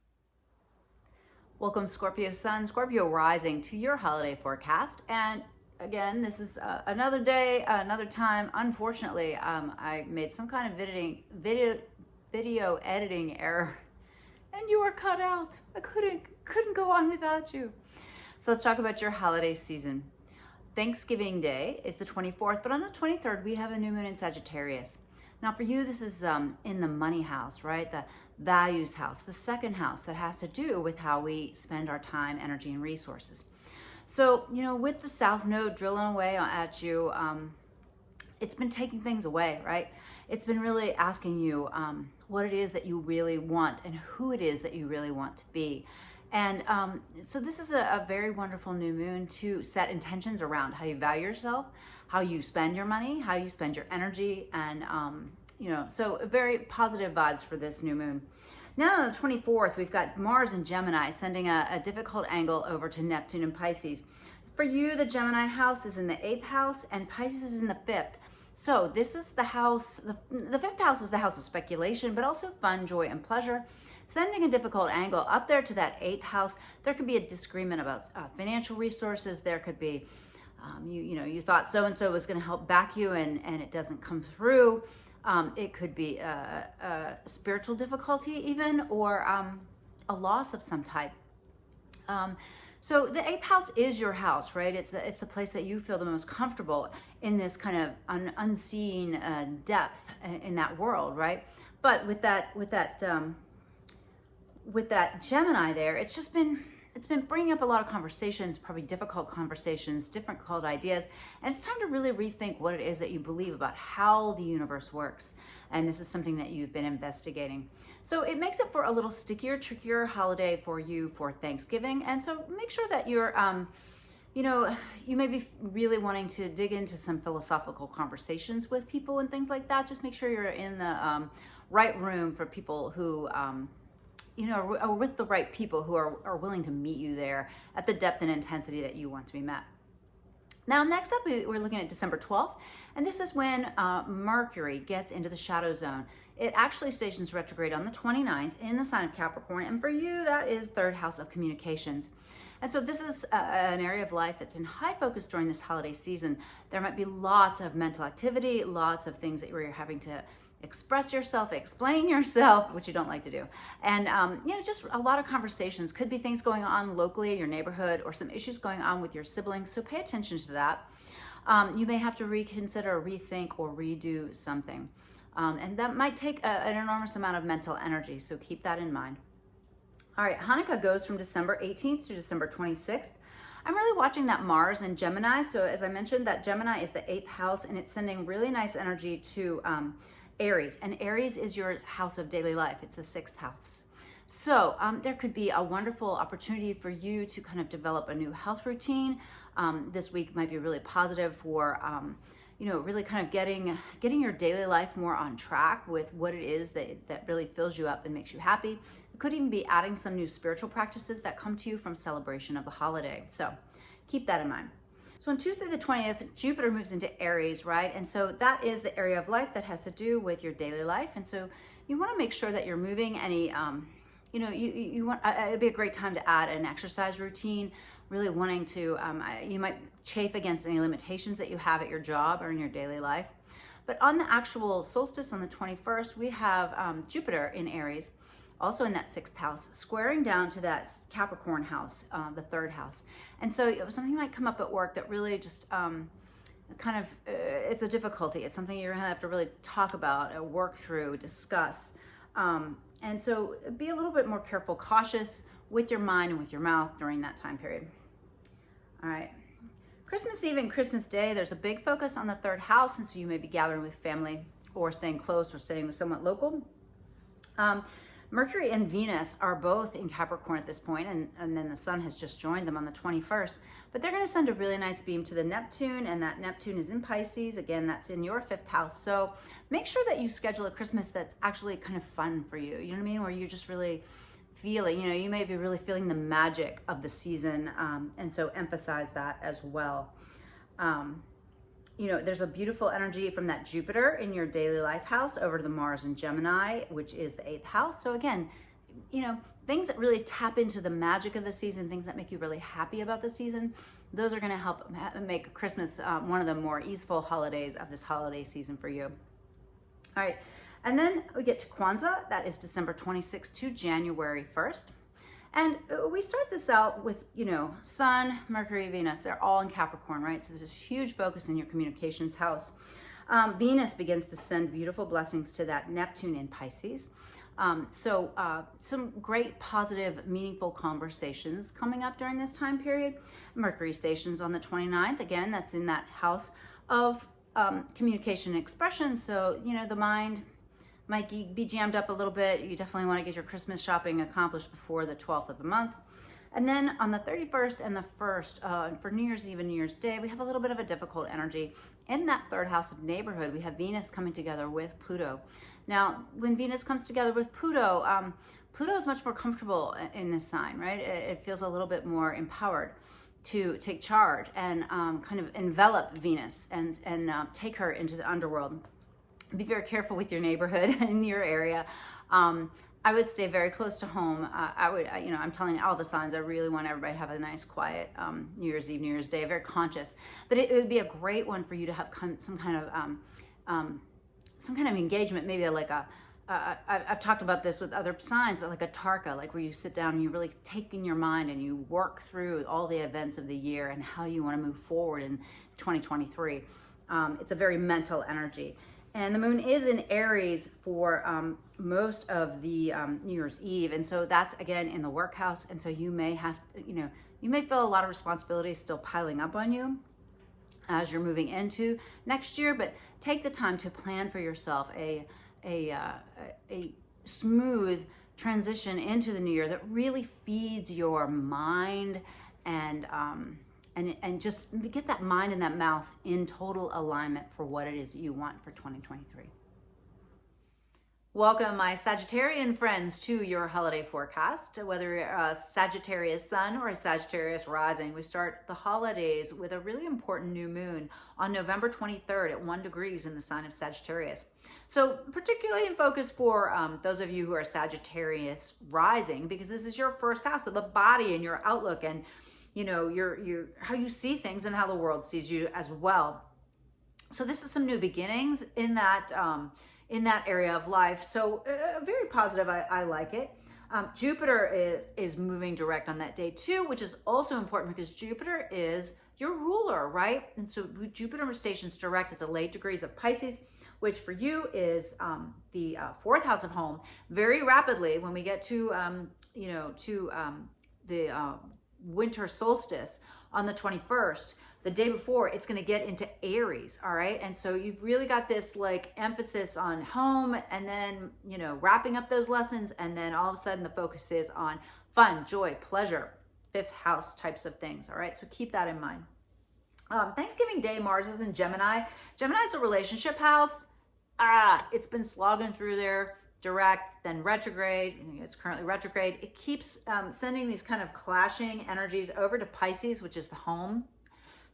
Welcome Scorpio Sun, Scorpio rising to your holiday forecast. And again, this is another day, another time. Unfortunately, I made some kind of video editing error and you were cut out. I couldn't go on without you. So let's talk about your holiday season. Thanksgiving Day is the 24th, but on the 23rd, we have a new moon in Sagittarius. Now for you, this is in the money house, right? The values house, the second house that has to do with how we spend our time, energy, and resources. So, you know, with the South Node drilling away at you, it's been taking things away, right? It's been really asking you what it is that you really want and who it is that you really want to be. And so this is a very wonderful new moon to set intentions around how you value yourself, how you spend your money, how you spend your energy, and you know, so very positive vibes for this new moon. Now on the 24th, we've got Mars in Gemini sending a difficult angle over to Neptune and Pisces. For you, the Gemini house is in the 8th house and Pisces is in the 5th. So this is the house, the 5th house is the house of speculation, but also fun, joy, and pleasure. Sending a difficult angle up there to that 8th house, there could be a disagreement about financial resources. There could be, you thought so-and-so was going to help back you and it doesn't come through. It could be a spiritual difficulty even, or a loss of some type. So the 8th house is your house, right? It's the place that you feel the most comfortable in this kind of unseen depth in that world, right? But with that Gemini there, it's been bringing up a lot of conversations, probably difficult conversations, difficult ideas, and it's time to really rethink what it is that you believe about how the universe works. And this is something that you've been investigating. So it makes it for a little stickier, trickier holiday for you for Thanksgiving. And so make sure that you're, you may be really wanting to dig into some philosophical conversations with people and things like that. Just make sure you're in the right room for people who, are with the right people who are willing to meet you there at the depth and intensity that you want to be met. Now, next up, we're looking at December 12th, and this is when Mercury gets into the shadow zone. It actually stations retrograde on the 29th in the sign of Capricorn, and for you, that is 3rd house of communications. And so this is an area of life that's in high focus during this holiday season. There might be lots of mental activity, lots of things that you're having to express yourself, explain yourself, which you don't like to do. And, just a lot of conversations. Could be things going on locally in your neighborhood or some issues going on with your siblings. So pay attention to that. You may have to reconsider, rethink, or redo something. And that might take an enormous amount of mental energy. So keep that in mind. All right, Hanukkah goes from December 18th to December 26th. I'm really watching that Mars in Gemini. So as I mentioned, that Gemini is the 8th house and it's sending really nice energy to Aries, and Aries is your house of daily life. It's the 6th house. So there could be a wonderful opportunity for you to kind of develop a new health routine. This week might be really positive for, really kind of getting your daily life more on track with what it is that really fills you up and makes you happy. It could even be adding some new spiritual practices that come to you from celebration of the holiday. So keep that in mind. So on Tuesday the 20th, Jupiter moves into Aries, right? And so that is the area of life that has to do with your daily life. And so you want to make sure that you're moving any, you want, it'd be a great time to add an exercise routine, really wanting to, you might chafe against any limitations that you have at your job or in your daily life. But on the actual solstice on the 21st, we have Jupiter in Aries, also in that 6th house, squaring down to that Capricorn house, the 3rd house. And so something might come up at work that really just it's a difficulty. It's something you're gonna have to really talk about, work through, discuss. And so be a little bit more careful, cautious with your mind and with your mouth during that time period. All right. Christmas Eve and Christmas Day, there's a big focus on the 3rd house, and so you may be gathering with family or staying close or staying with somewhat local. Mercury and Venus are both in Capricorn at this point, and then the sun has just joined them on the 21st. But they're going to send a really nice beam to the Neptune, and that Neptune is in Pisces. Again, that's in your 5th house. So make sure that you schedule a Christmas that's actually kind of fun for you. You know what I mean? Where you're just really feeling, you may be really feeling the magic of the season. And so emphasize that as well. there's a beautiful energy from that Jupiter in your daily life house over to the Mars in Gemini, which is the 8th house. So again, things that really tap into the magic of the season, things that make you really happy about the season, those are going to help make Christmas one of the more easeful holidays of this holiday season for you. All right. And then we get to Kwanzaa. That is December 26th to January 1st. And we start this out with, Sun, Mercury, Venus, they're all in Capricorn, right? So there's this huge focus in your communications house. Venus begins to send beautiful blessings to that Neptune in Pisces. So some great, positive, meaningful conversations coming up during this time period. Mercury stations on the 29th. Again, that's in that house of communication and expression. So, the mind might be jammed up a little bit. You definitely want to get your Christmas shopping accomplished before the 12th of the month. And then on the 31st and the 1st, for New Year's Eve and New Year's Day, we have a little bit of a difficult energy. In that third house of neighborhood, we have Venus coming together with Pluto. Now, when Venus comes together with Pluto, Pluto is much more comfortable in this sign, right? It feels a little bit more empowered to take charge and kind of envelop Venus and take her into the underworld. Be very careful with your neighborhood in your area. I would stay very close to home. I'm telling all the signs, I really want everybody to have a nice, quiet New Year's Eve, New Year's Day, very conscious. But it would be a great one for you to have some kind of engagement, maybe like I've talked about this with other signs, but like a tarka, like where you sit down and you really take in your mind and you work through all the events of the year and how you want to move forward in 2023. It's a very mental energy. And the moon is in Aries for most of the New Year's Eve. And so that's, again, in the work house. And so you may have, you may feel a lot of responsibilities still piling up on you as you're moving into next year. But take the time to plan for yourself a smooth transition into the new year that really feeds your mind and just get that mind and that mouth in total alignment for what it is you want for 2023. Welcome, my Sagittarian friends, to your holiday forecast. Whether you're a Sagittarius sun or a Sagittarius rising, we start the holidays with a really important new moon on November 23rd at 1 degrees in the sign of Sagittarius. So particularly in focus for those of you who are Sagittarius rising, because this is your first house of the body and your outlook and your how you see things and how the world sees you as well. So this is some new beginnings in that area of life. So very positive. I like it. Jupiter is moving direct on that day too, which is also important because Jupiter is your ruler, right? And so Jupiter stations direct at the late degrees of Pisces, which for you is the 4th house of home. Very rapidly, when we get to the Winter Solstice on the 21st, the day before, it's going to get into Aries, all right? And so you've really got this like emphasis on home and then, wrapping up those lessons. And then all of a sudden the focus is on fun, joy, pleasure, 5th house types of things, all right? So keep that in mind. Thanksgiving Day, Mars is in Gemini. Gemini is the relationship house. It's been slogging through there. Direct, then retrograde. It's currently retrograde. It keeps sending these kind of clashing energies over to Pisces, which is the home.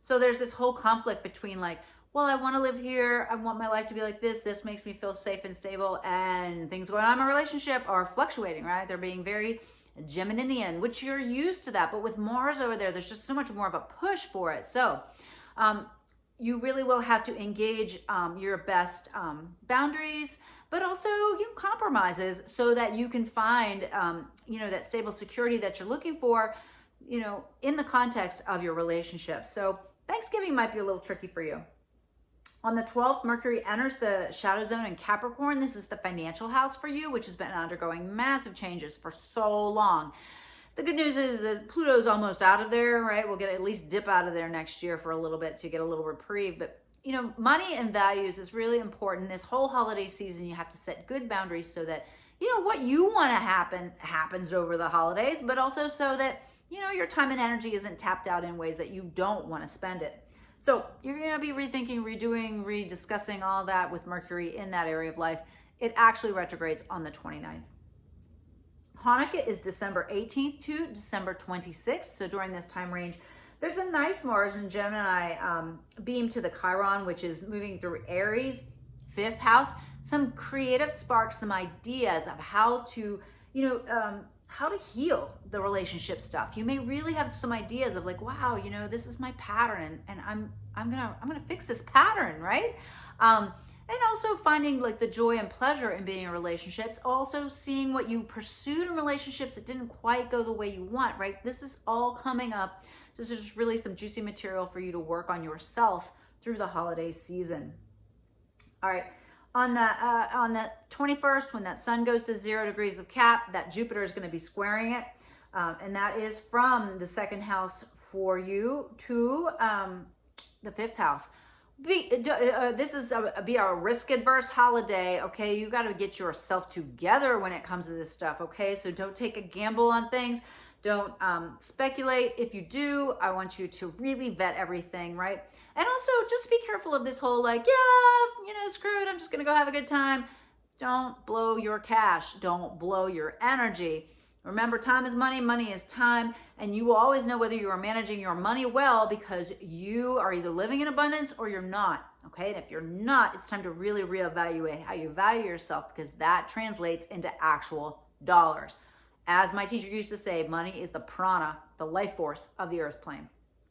So there's this whole conflict between like, well, I want to live here. I want my life to be like this. This makes me feel safe and stable. And things going on in my relationship are fluctuating, right? They're being very Geminian, which you're used to that. But with Mars over there, there's just so much more of a push for it. So you really will have to engage your best boundaries, but also compromises so that you can find, that stable security that you're looking for, in the context of your relationship. So Thanksgiving might be a little tricky for you. On the 12th, Mercury enters the shadow zone in Capricorn. This is the financial house for you, which has been undergoing massive changes for so long. The good news is that Pluto's almost out of there, right? We'll get at least dip out of there next year for a little bit, so you get a little reprieve. But money and values is really important. This whole holiday season, you have to set good boundaries so that, what you want to happens over the holidays, but also so that, your time and energy isn't tapped out in ways that you don't want to spend it. So you're going to be rethinking, redoing, rediscussing all that with Mercury in that area of life. It actually retrogrades on the 29th. Hanukkah is December 18th to December 26th. So during this time range, there's a nice Mars in Gemini beam to the Chiron, which is moving through Aries, 5th house. Some creative sparks, some ideas of how to, how to heal the relationship stuff. You may really have some ideas of like, wow, this is my pattern, and I'm gonna fix this pattern, right? And also finding like the joy and pleasure in being in relationships. Also seeing what you pursued in relationships that didn't quite go the way you want, right? This is all coming up. This is just really some juicy material for you to work on yourself through the holiday season. All right. On the 21st, when that sun goes to 0 degrees of Cap, that Jupiter is going to be squaring it. And that is from the 2nd house for you to the 5th house. This is be a risk-adverse holiday, okay? You got to get yourself together when it comes to this stuff, okay? So don't take a gamble on things. Don't speculate. If you do, I want you to really vet everything, right? And also just be careful of this whole like, yeah, screw it, I'm just gonna go have a good time. Don't blow your cash. Don't blow your energy. Remember, time is money, money is time, and you will always know whether you are managing your money well because you are either living in abundance or you're not, okay? And if you're not, it's time to really reevaluate how you value yourself because that translates into actual dollars. As my teacher used to say, money is the prana, the life force of the earth plane,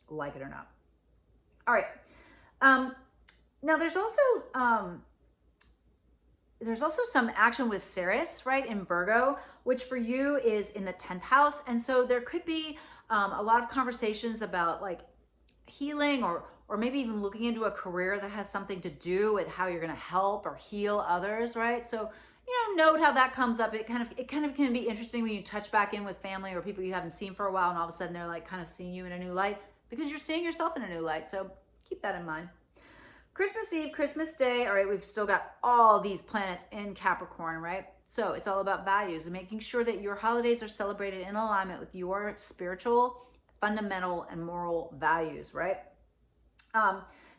like it or not. All right. Now there's also some action with Ceres, right, in Virgo, which for you is in the 10th house. And so there could be a lot of conversations about like healing or maybe even looking into a career that has something to do with how you're going to help or heal others, right? So, note how that comes up. It kind of can be interesting when you touch back in with family or people you haven't seen for a while and all of a sudden they're like kind of seeing you in a new light because you're seeing yourself in a new light. So keep that in mind. Christmas Eve, Christmas Day. All right, we've still got all these planets in Capricorn, right? So it's all about values and making sure that your holidays are celebrated in alignment with your spiritual, fundamental, and moral values, right?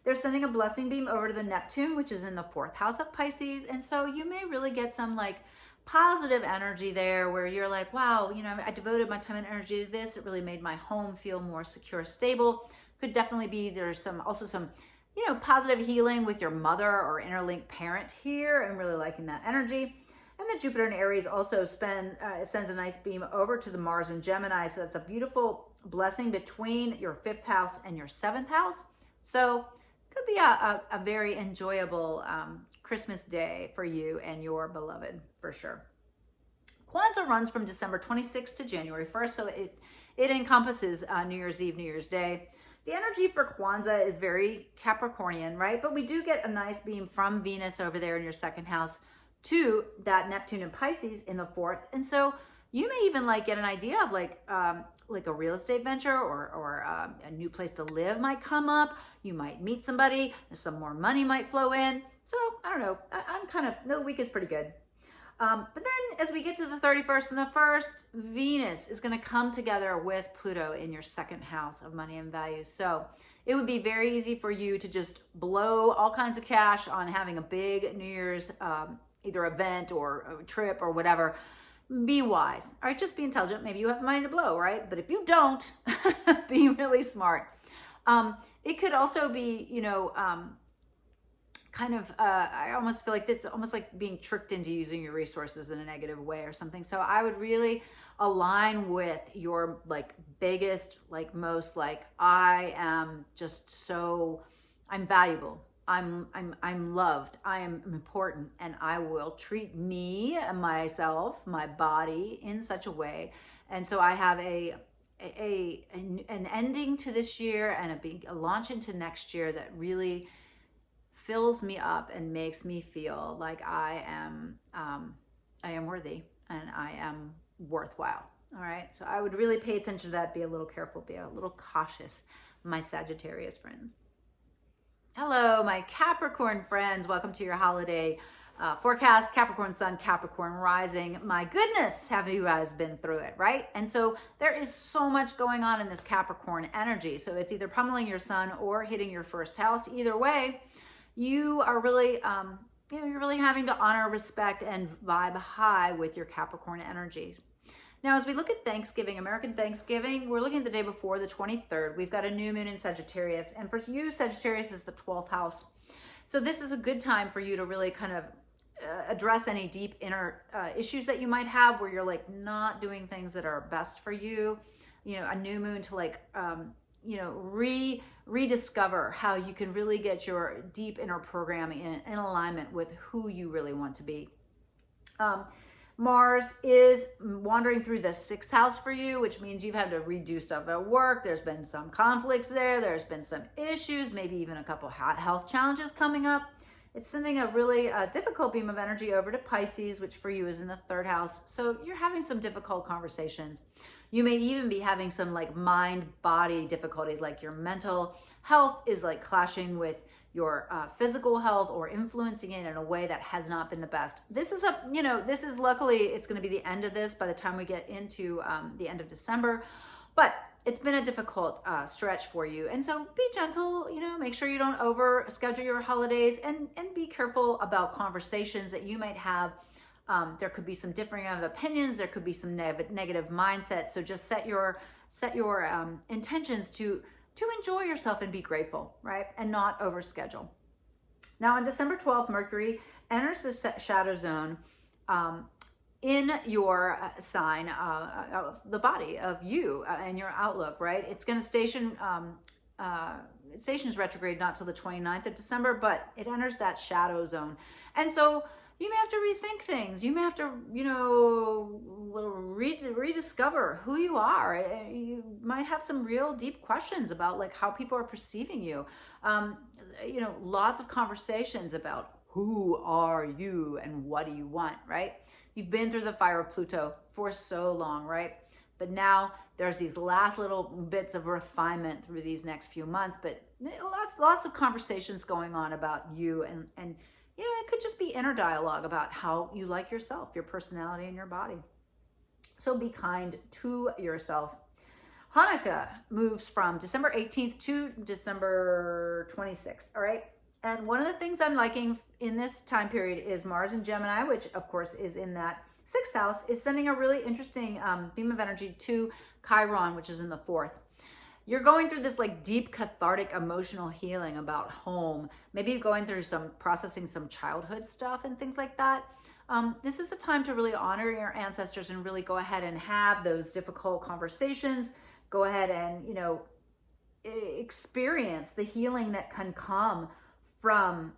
They're sending a blessing beam over to the Neptune, which is in the 4th house of Pisces. And so you may really get some like positive energy there where you're like, wow, I devoted my time and energy to this. It really made my home feel more secure, stable. Could definitely be, there's also some positive healing with your mother or interlinked parent here. I'm really liking that energy. And the Jupiter in Aries also sends a nice beam over to the Mars in Gemini. So that's a beautiful blessing between your 5th house and your 7th house. So could be a very enjoyable Christmas day for you and your beloved, for sure. Kwanzaa runs from December 26th to January 1st, so it encompasses New Year's Eve, New Year's Day. The energy for Kwanzaa is very Capricornian, right? But we do get a nice beam from Venus over there in your 2nd house to that Neptune and Pisces in the 4th. And so you may even like get an idea of like a real estate venture or a new place to live might come up. You might meet somebody, some more money might flow in. So I don't know, the week is pretty good. But then as we get to the 31st and the 1st, Venus is going to come together with Pluto in your 2nd house of money and values. So it would be very easy for you to just blow all kinds of cash on having a big New Year's either event or a trip or whatever. Be wise. All right, just be intelligent. Maybe you have money to blow, right? But if you don't, be really smart. It could also be, I almost feel like this, almost like being tricked into using your resources in a negative way or something. So I would really align with your like biggest, like most, like I am just so, I'm valuable. I'm loved. I am important, and I will treat me and myself, my body in such a way. And so I have an ending to this year and a launch into next year that really fills me up and makes me feel like I am worthy and I am worthwhile. All right. So I would really pay attention to that. Be a little careful. Be a little cautious, my Sagittarius friends. Hello, my Capricorn friends. Welcome to your holiday forecast. Capricorn Sun, Capricorn Rising. My goodness, have you guys been through it, right? And so there is so much going on in this Capricorn energy. So it's either pummeling your sun or hitting your 1st house. Either way, you are really, you're really having to honor, respect, and vibe high with your Capricorn energies. Now, as we look at Thanksgiving, American Thanksgiving, we're looking at the day before, the 23rd. We've got a new moon in Sagittarius. And for you, Sagittarius is the 12th house. So this is a good time for you to really kind of address any deep inner issues that you might have where you're like not doing things that are best for you. You know, a new moon to like, you know, rediscover how you can really get your deep inner programming in alignment with who you really want to be. Mars is wandering through the 6th house for you, which means you've had to redo stuff at work. There's been some conflicts there. There's been some issues, maybe even a couple health challenges coming up. It's sending a really difficult beam of energy over to Pisces, which for you is in the 3rd house. So you're having some difficult conversations. You may even be having some like mind-body difficulties, like your mental health is like clashing with your physical health or influencing it in a way that has not been the best. This is this is luckily, it's going to be the end of this by the time we get into the end of December, but it's been a difficult stretch for you. And so be gentle, you know, make sure you don't over schedule your holidays and be careful about conversations that you might have. There could be some differing of opinions. There could be some negative mindsets. So just set your intentions to enjoy yourself and be grateful, right? And not overschedule. Now on December 12th, Mercury enters the shadow zone in your sign of the body of you and your outlook, right? It's going to stations retrograde not till the 29th of December, but it enters that shadow zone. And so you may have to rethink things. You may have to, you know, rediscover who you are. You might have some real deep questions about like how people are perceiving you. You know, lots of conversations about who are you and what do you want, right? You've been through the fire of Pluto for so long, right? But now there's these last little bits of refinement through these next few months, but lots of conversations going on about you and you know, it could just be inner dialogue about how you like yourself, your personality, and your body. So be kind to yourself. Hanukkah moves from December 18th to December 26th, all right? And one of the things I'm liking in this time period is Mars in Gemini, which of course is in that 6th house, is sending a really interesting beam of energy to Chiron, which is in the 4th. You're going through this like deep cathartic emotional healing about home. Maybe you're going through processing some childhood stuff and things like that. This is a time to really honor your ancestors and really go ahead and have those difficult conversations. Go ahead and, you know, experience the healing that can come from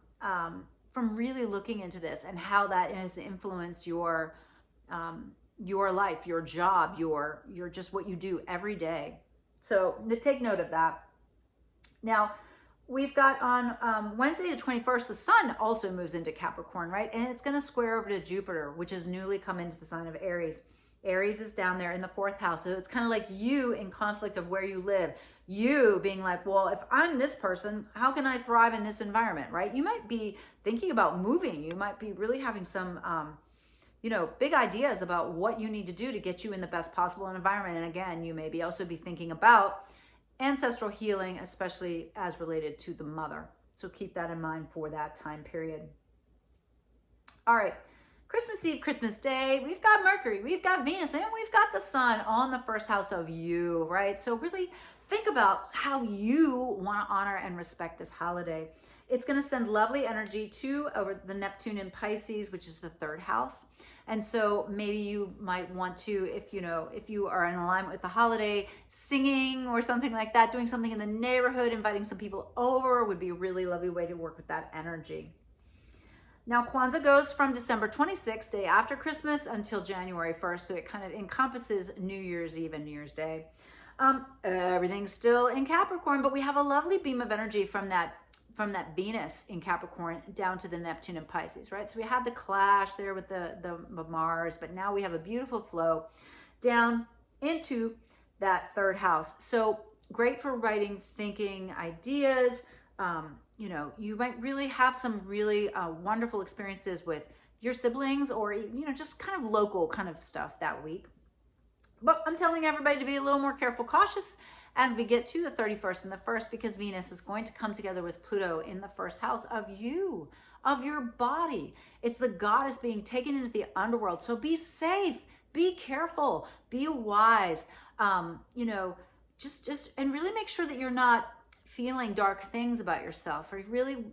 really looking into this and how that has influenced your life, your job, your just what you do every day. So take note of that. Now, we've got on Wednesday the 21st, the sun also moves into Capricorn, right? And it's going to square over to Jupiter, which has newly come into the sign of Aries. Aries is down there in the 4th house. So it's kind of like you in conflict of where you live. You being like, well, if I'm this person, how can I thrive in this environment, right? You might be thinking about moving. You might be really having some you know, big ideas about what you need to do to get you in the best possible environment. And again, you may also be thinking about ancestral healing, especially as related to the mother. So keep that in mind for that time period. All right, Christmas Eve, Christmas Day, we've got Mercury, we've got Venus, and we've got the sun on the 1st house of you, right? So really think about how you want to honor and respect this holiday. It's going to send lovely energy over the Neptune in Pisces, which is the 3rd house. And so maybe you might want to, if you are in alignment with the holiday, singing or something like that, doing something in the neighborhood, inviting some people over would be a really lovely way to work with that energy. Now, Kwanzaa goes from December 26th, day after Christmas, until January 1st. So it kind of encompasses New Year's Eve and New Year's Day. Everything's still in Capricorn, but we have a lovely beam of energy from that Venus in Capricorn down to the Neptune in Pisces, right? So we have the clash there with the Mars, but now we have a beautiful flow down into that 3rd house. So great for writing, thinking, ideas. You know, you might really have some really wonderful experiences with your siblings or, you know, just kind of local kind of stuff that week. But I'm telling everybody to be a little more careful, cautious as we get to the 31st and the 1st, because Venus is going to come together with Pluto in the 1st house of you, of your body. It's the goddess being taken into the underworld. So be safe, be careful, be wise, you know, just, and really make sure that you're not feeling dark things about yourself, or really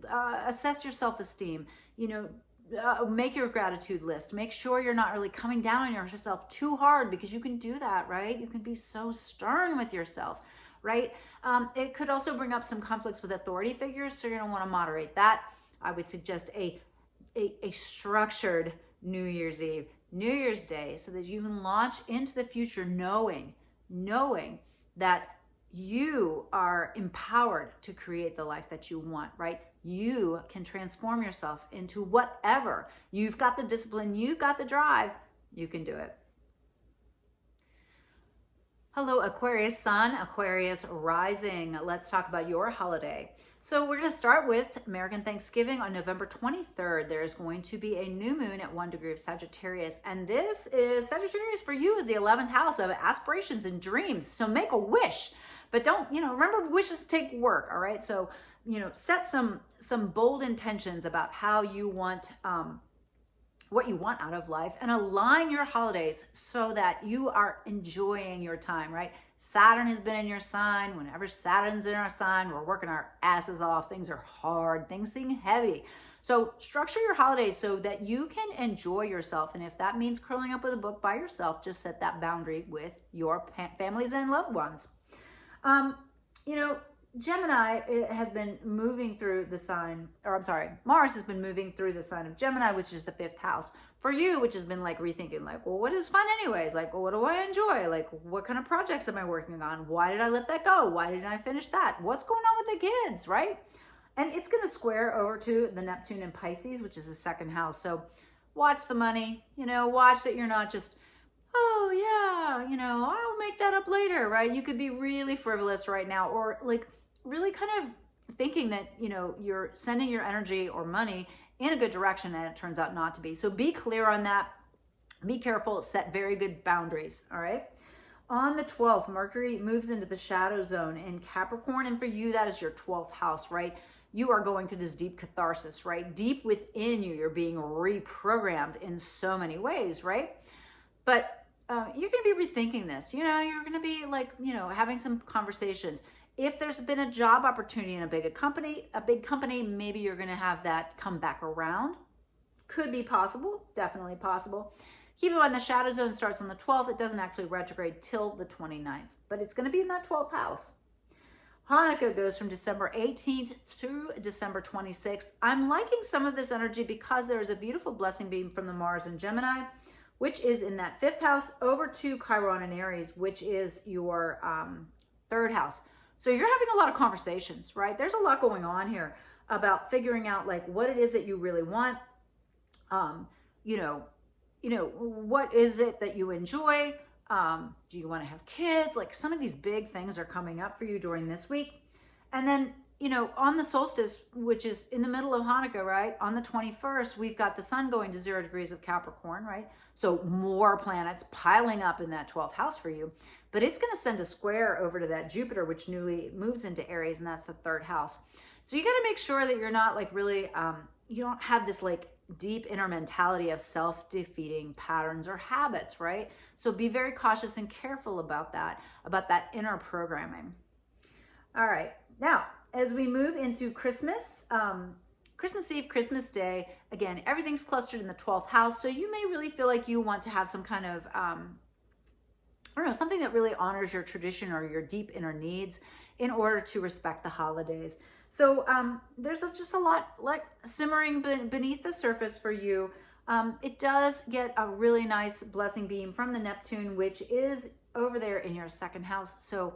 assess your self-esteem, you know, make your gratitude list. Make sure you're not really coming down on yourself too hard, because you can do that, right? You can be so stern with yourself, right? It could also bring up some conflicts with authority figures, so you're gonna wanna moderate that. I would suggest a structured New Year's Eve, New Year's Day, so that you can launch into the future knowing that you are empowered to create the life that you want, right? You can transform yourself into whatever. You've got the discipline, you've got the drive, you can do it. Hello, Aquarius Sun, Aquarius Rising. Let's talk about your holiday. So we're going to start with American Thanksgiving on November 23rd. There is going to be a new moon at 1 degree of Sagittarius. And this is, Sagittarius for you is the 11th house of aspirations and dreams. So make a wish, but don't, you know, remember, wishes take work, all right? So, you know, set some bold intentions about how you want, what you want out of life, and align your holidays so that you are enjoying your time, right? Saturn has been in your sign. Whenever Saturn's in our sign, we're working our asses off. Things are hard, things seem heavy. So structure your holidays so that you can enjoy yourself. And if that means curling up with a book by yourself, just set that boundary with your families and loved ones. You know, Gemini has been moving through the sign, or I'm sorry, Mars has been moving through the sign of Gemini, which is the 5th house. For you, which has been like rethinking, like, well, what is fun anyways? Like, well, what do I enjoy? Like, what kind of projects am I working on? Why did I let that go? Why didn't I finish that? What's going on with the kids, right? And it's going to square over to the Neptune in Pisces, which is the 2nd house. So watch the money, you know, watch that you're not just, oh yeah, you know, I'll make that up later, right? You could be really frivolous right now, or like really kind of thinking that, you know, you're sending your energy or money in a good direction, and it turns out not to be. So be clear on that. Be careful. Set very good boundaries. All right. On the 12th, Mercury moves into the shadow zone in Capricorn. And for you, that is your 12th house, right? You are going through this deep catharsis, right? Deep within you, you're being reprogrammed in so many ways, right? But you're going to be rethinking this. You know, you're going to be like, you know, having some conversations. If there's been a job opportunity in a big company, maybe you're going to have that come back around. Could be possible, definitely possible. Keep in mind the shadow zone starts on the 12th. It doesn't actually retrograde till the 29th, but it's going to be in that 12th house. Hanukkah goes from December 18th through December 26th. I'm liking some of this energy because there is a beautiful blessing beam from the Mars in Gemini, which is in that 5th house, over to Chiron in Aries, which is your 3rd house. So you're having a lot of conversations, right? There's a lot going on here about figuring out like what it is that you really want. You know, what is it that you enjoy? Do you want to have kids? Like some of these big things are coming up for you during this week. And then, you know, on the solstice, which is in the middle of Hanukkah, right? On the 21st, we've got the sun going to 0 degrees of Capricorn, right? So more planets piling up in that 12th house for you. But it's going to send a square over to that Jupiter, which newly moves into Aries, and that's the 3rd house. So you got to make sure that you're not like really, you don't have this like deep inner mentality of self-defeating patterns or habits, right? So be very cautious and careful about that inner programming. All right. Now, as we move into Christmas, Christmas Eve, Christmas Day, again, everything's clustered in the 12th house. So you may really feel like you want to have some kind of, I don't know, something that really honors your tradition or your deep inner needs in order to respect the holidays. So there's just a lot like simmering beneath the surface for you. It does get a really nice blessing beam from the Neptune, which is over there in your 2nd house. So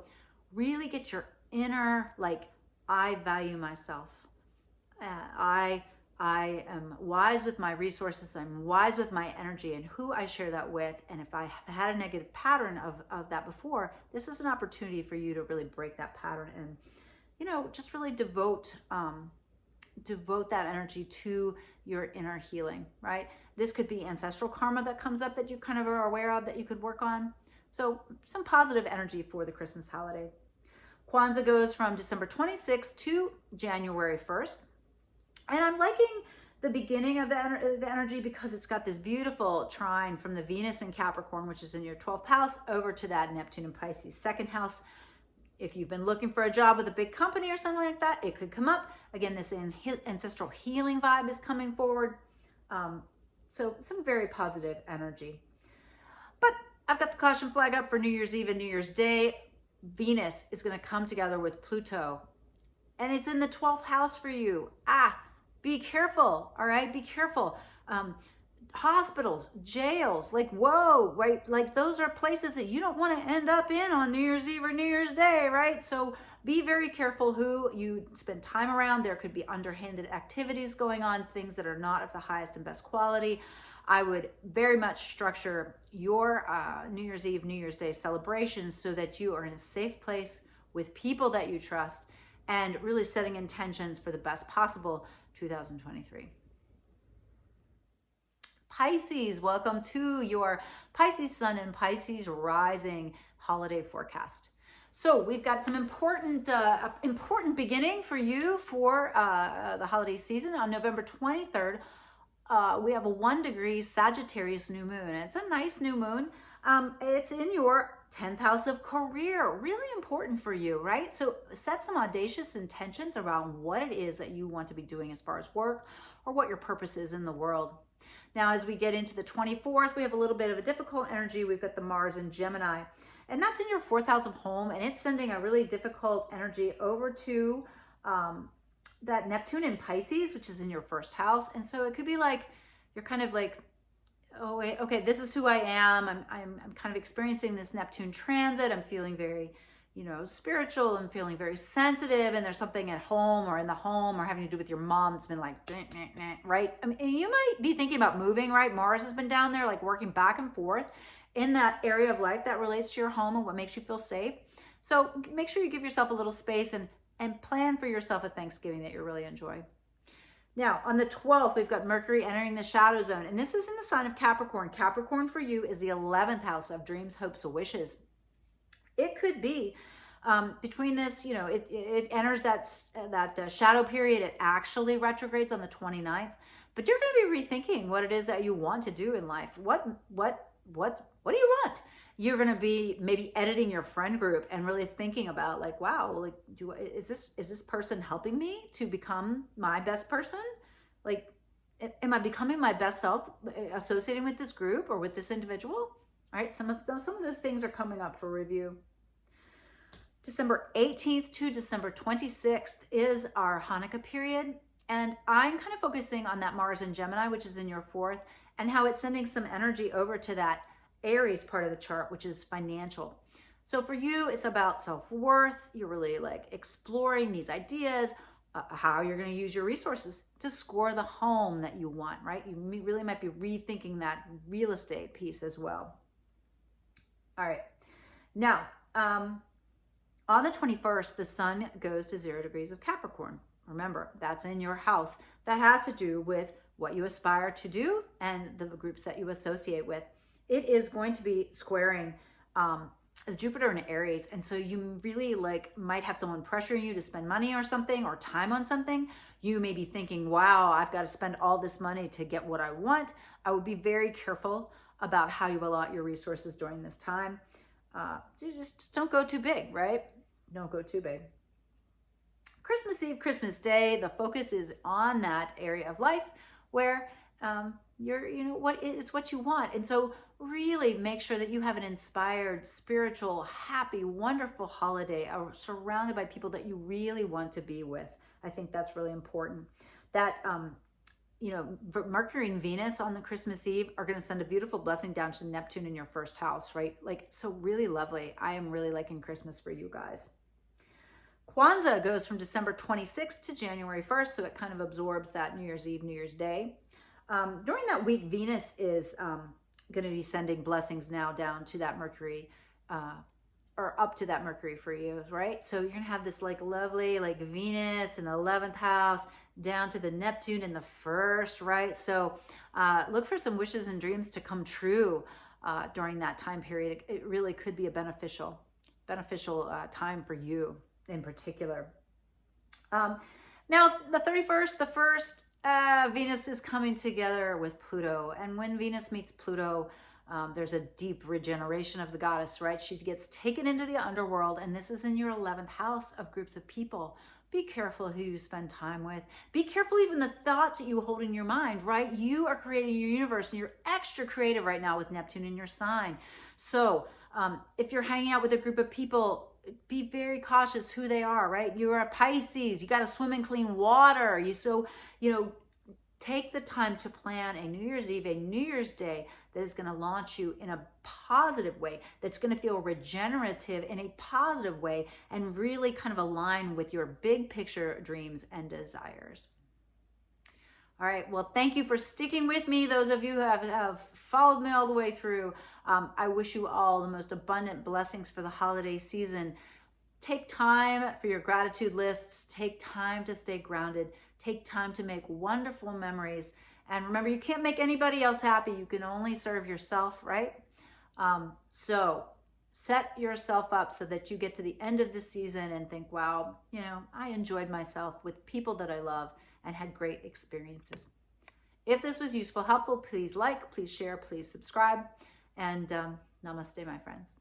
really get your inner, like, I value myself. I am wise with my resources. I'm wise with my energy and who I share that with. And if I have had a negative pattern of that before, this is an opportunity for you to really break that pattern and, you know, just really devote that energy to your inner healing, right? This could be ancestral karma that comes up that you kind of are aware of that you could work on. So some positive energy for the Christmas holiday. Kwanzaa goes from December 26th to January 1st. And I'm liking the beginning of the energy because it's got this beautiful trine from the Venus in Capricorn, which is in your 12th house, over to that Neptune in Pisces second house. If you've been looking for a job with a big company or something like that, it could come up. Again, this ancestral healing vibe is coming forward. So some very positive energy. But I've got the caution flag up for New Year's Eve and New Year's Day. Venus is going to come together with Pluto. And it's in the 12th house for you. Be careful, all right? Be careful. Hospitals, jails, like, whoa, right? Like, those are places that you don't want to end up in on New Year's Eve or New Year's Day, right? So be very careful who you spend time around. There could be underhanded activities going on, things that are not of the highest and best quality. I would very much structure your New Year's Eve, New Year's Day celebrations so that you are in a safe place with people that you trust and really setting intentions for the best possible 2023. Pisces, welcome to your Pisces Sun and Pisces Rising holiday forecast. So we've got some important beginning for you for the holiday season. On November 23rd, we have a 1 degree Sagittarius new moon. It's a nice new moon. It's in your 10th house of career, really important for you, right? So set some audacious intentions around what it is that you want to be doing as far as work or what your purpose is in the world. Now, as we get into the 24th, we have a little bit of a difficult energy. We've got the Mars in Gemini, and that's in your 4th house of home, and it's sending a really difficult energy over to that Neptune in Pisces, which is in your 1st house. And so it could be like, you're kind of like, oh, wait, okay, this is who I am. I'm kind of experiencing this Neptune transit. I'm feeling very, spiritual. I'm feeling very sensitive, and there's something at home or in the home or having to do with your mom that's been like, right? I mean, you might be thinking about moving, right? Mars has been down there, like working back and forth in that area of life that relates to your home and what makes you feel safe. So make sure you give yourself a little space and plan for yourself a Thanksgiving that you really enjoy. Now, on the 12th, we've got Mercury entering the shadow zone, and this is in the sign of Capricorn. Capricorn for you is the 11th house of dreams, hopes, and wishes. It could be between this, it enters that shadow period. It actually retrogrades on the 29th, but you're going to be rethinking what it is that you want to do in life. What do you want? You're going to be maybe editing your friend group and really thinking about like, wow, like, is this person helping me to become my best person? Like, am I becoming my best self associating with this group or with this individual? All right. Some of those things are coming up for review. December 18th to December 26th is our Hanukkah period. And I'm kind of focusing on that Mars in Gemini, which is in your 4th, and how it's sending some energy over to that Aries part of the chart, which is financial. So for you, it's about self-worth. You're really like exploring these ideas, how you're going to use your resources to score the home that you want, right? You really might be rethinking that real estate piece as well. All right. Now, on the 21st, the sun goes to 0 degrees of Capricorn. Remember, that's in your house. That has to do with what you aspire to do and the groups that you associate with. It is going to be squaring Jupiter and Aries. And so you really might have someone pressuring you to spend money or something or time on something. You may be thinking, wow, I've got to spend all this money to get what I want. I would be very careful about how you allot your resources during this time. Just don't go too big, right? Don't go too big. Christmas Eve, Christmas Day, the focus is on that area of life where it's what you want. And so really make sure that you have an inspired, spiritual, happy, wonderful holiday surrounded by people that you really want to be with. I think that's really important. That, Mercury and Venus on the Christmas Eve are going to send a beautiful blessing down to Neptune in your 1st house, right? So really lovely. I am really liking Christmas for you guys. Kwanzaa goes from December 26th to January 1st, so it kind of absorbs that New Year's Eve, New Year's Day. During that week, Venus is going to be sending blessings now down to that Mercury, or up to that Mercury for you, right? So you're going to have this lovely Venus in the 11th house down to the Neptune in the 1st, right? So look for some wishes and dreams to come true during that time period. It really could be a beneficial time for you in particular. Now, the 31st, the first, Venus is coming together with Pluto. And when Venus meets Pluto, there's a deep regeneration of the goddess, right? She gets taken into the underworld, and this is in your 11th house of groups of people. Be careful who you spend time with. Be careful even the thoughts that you hold in your mind, right? You are creating your universe, and you're extra creative right now with Neptune in your sign. So if you're hanging out with a group of people, be very cautious who they are, right? You're a Pisces. You got to swim in clean water. Take the time to plan a New Year's Eve, a New Year's Day that is going to launch you in a positive way, that's going to feel regenerative in a positive way, and really kind of align with your big picture dreams and desires. All right, well, thank you for sticking with me. Those of you who have followed me all the way through, I wish you all the most abundant blessings for the holiday season. Take time for your gratitude lists. Take time to stay grounded. Take time to make wonderful memories. And remember, you can't make anybody else happy. You can only serve yourself, right? So set yourself up so that you get to the end of the season and think, wow, I enjoyed myself with people that I love and had great experiences. If this was useful, helpful, please like, please share, please subscribe, and namaste, my friends.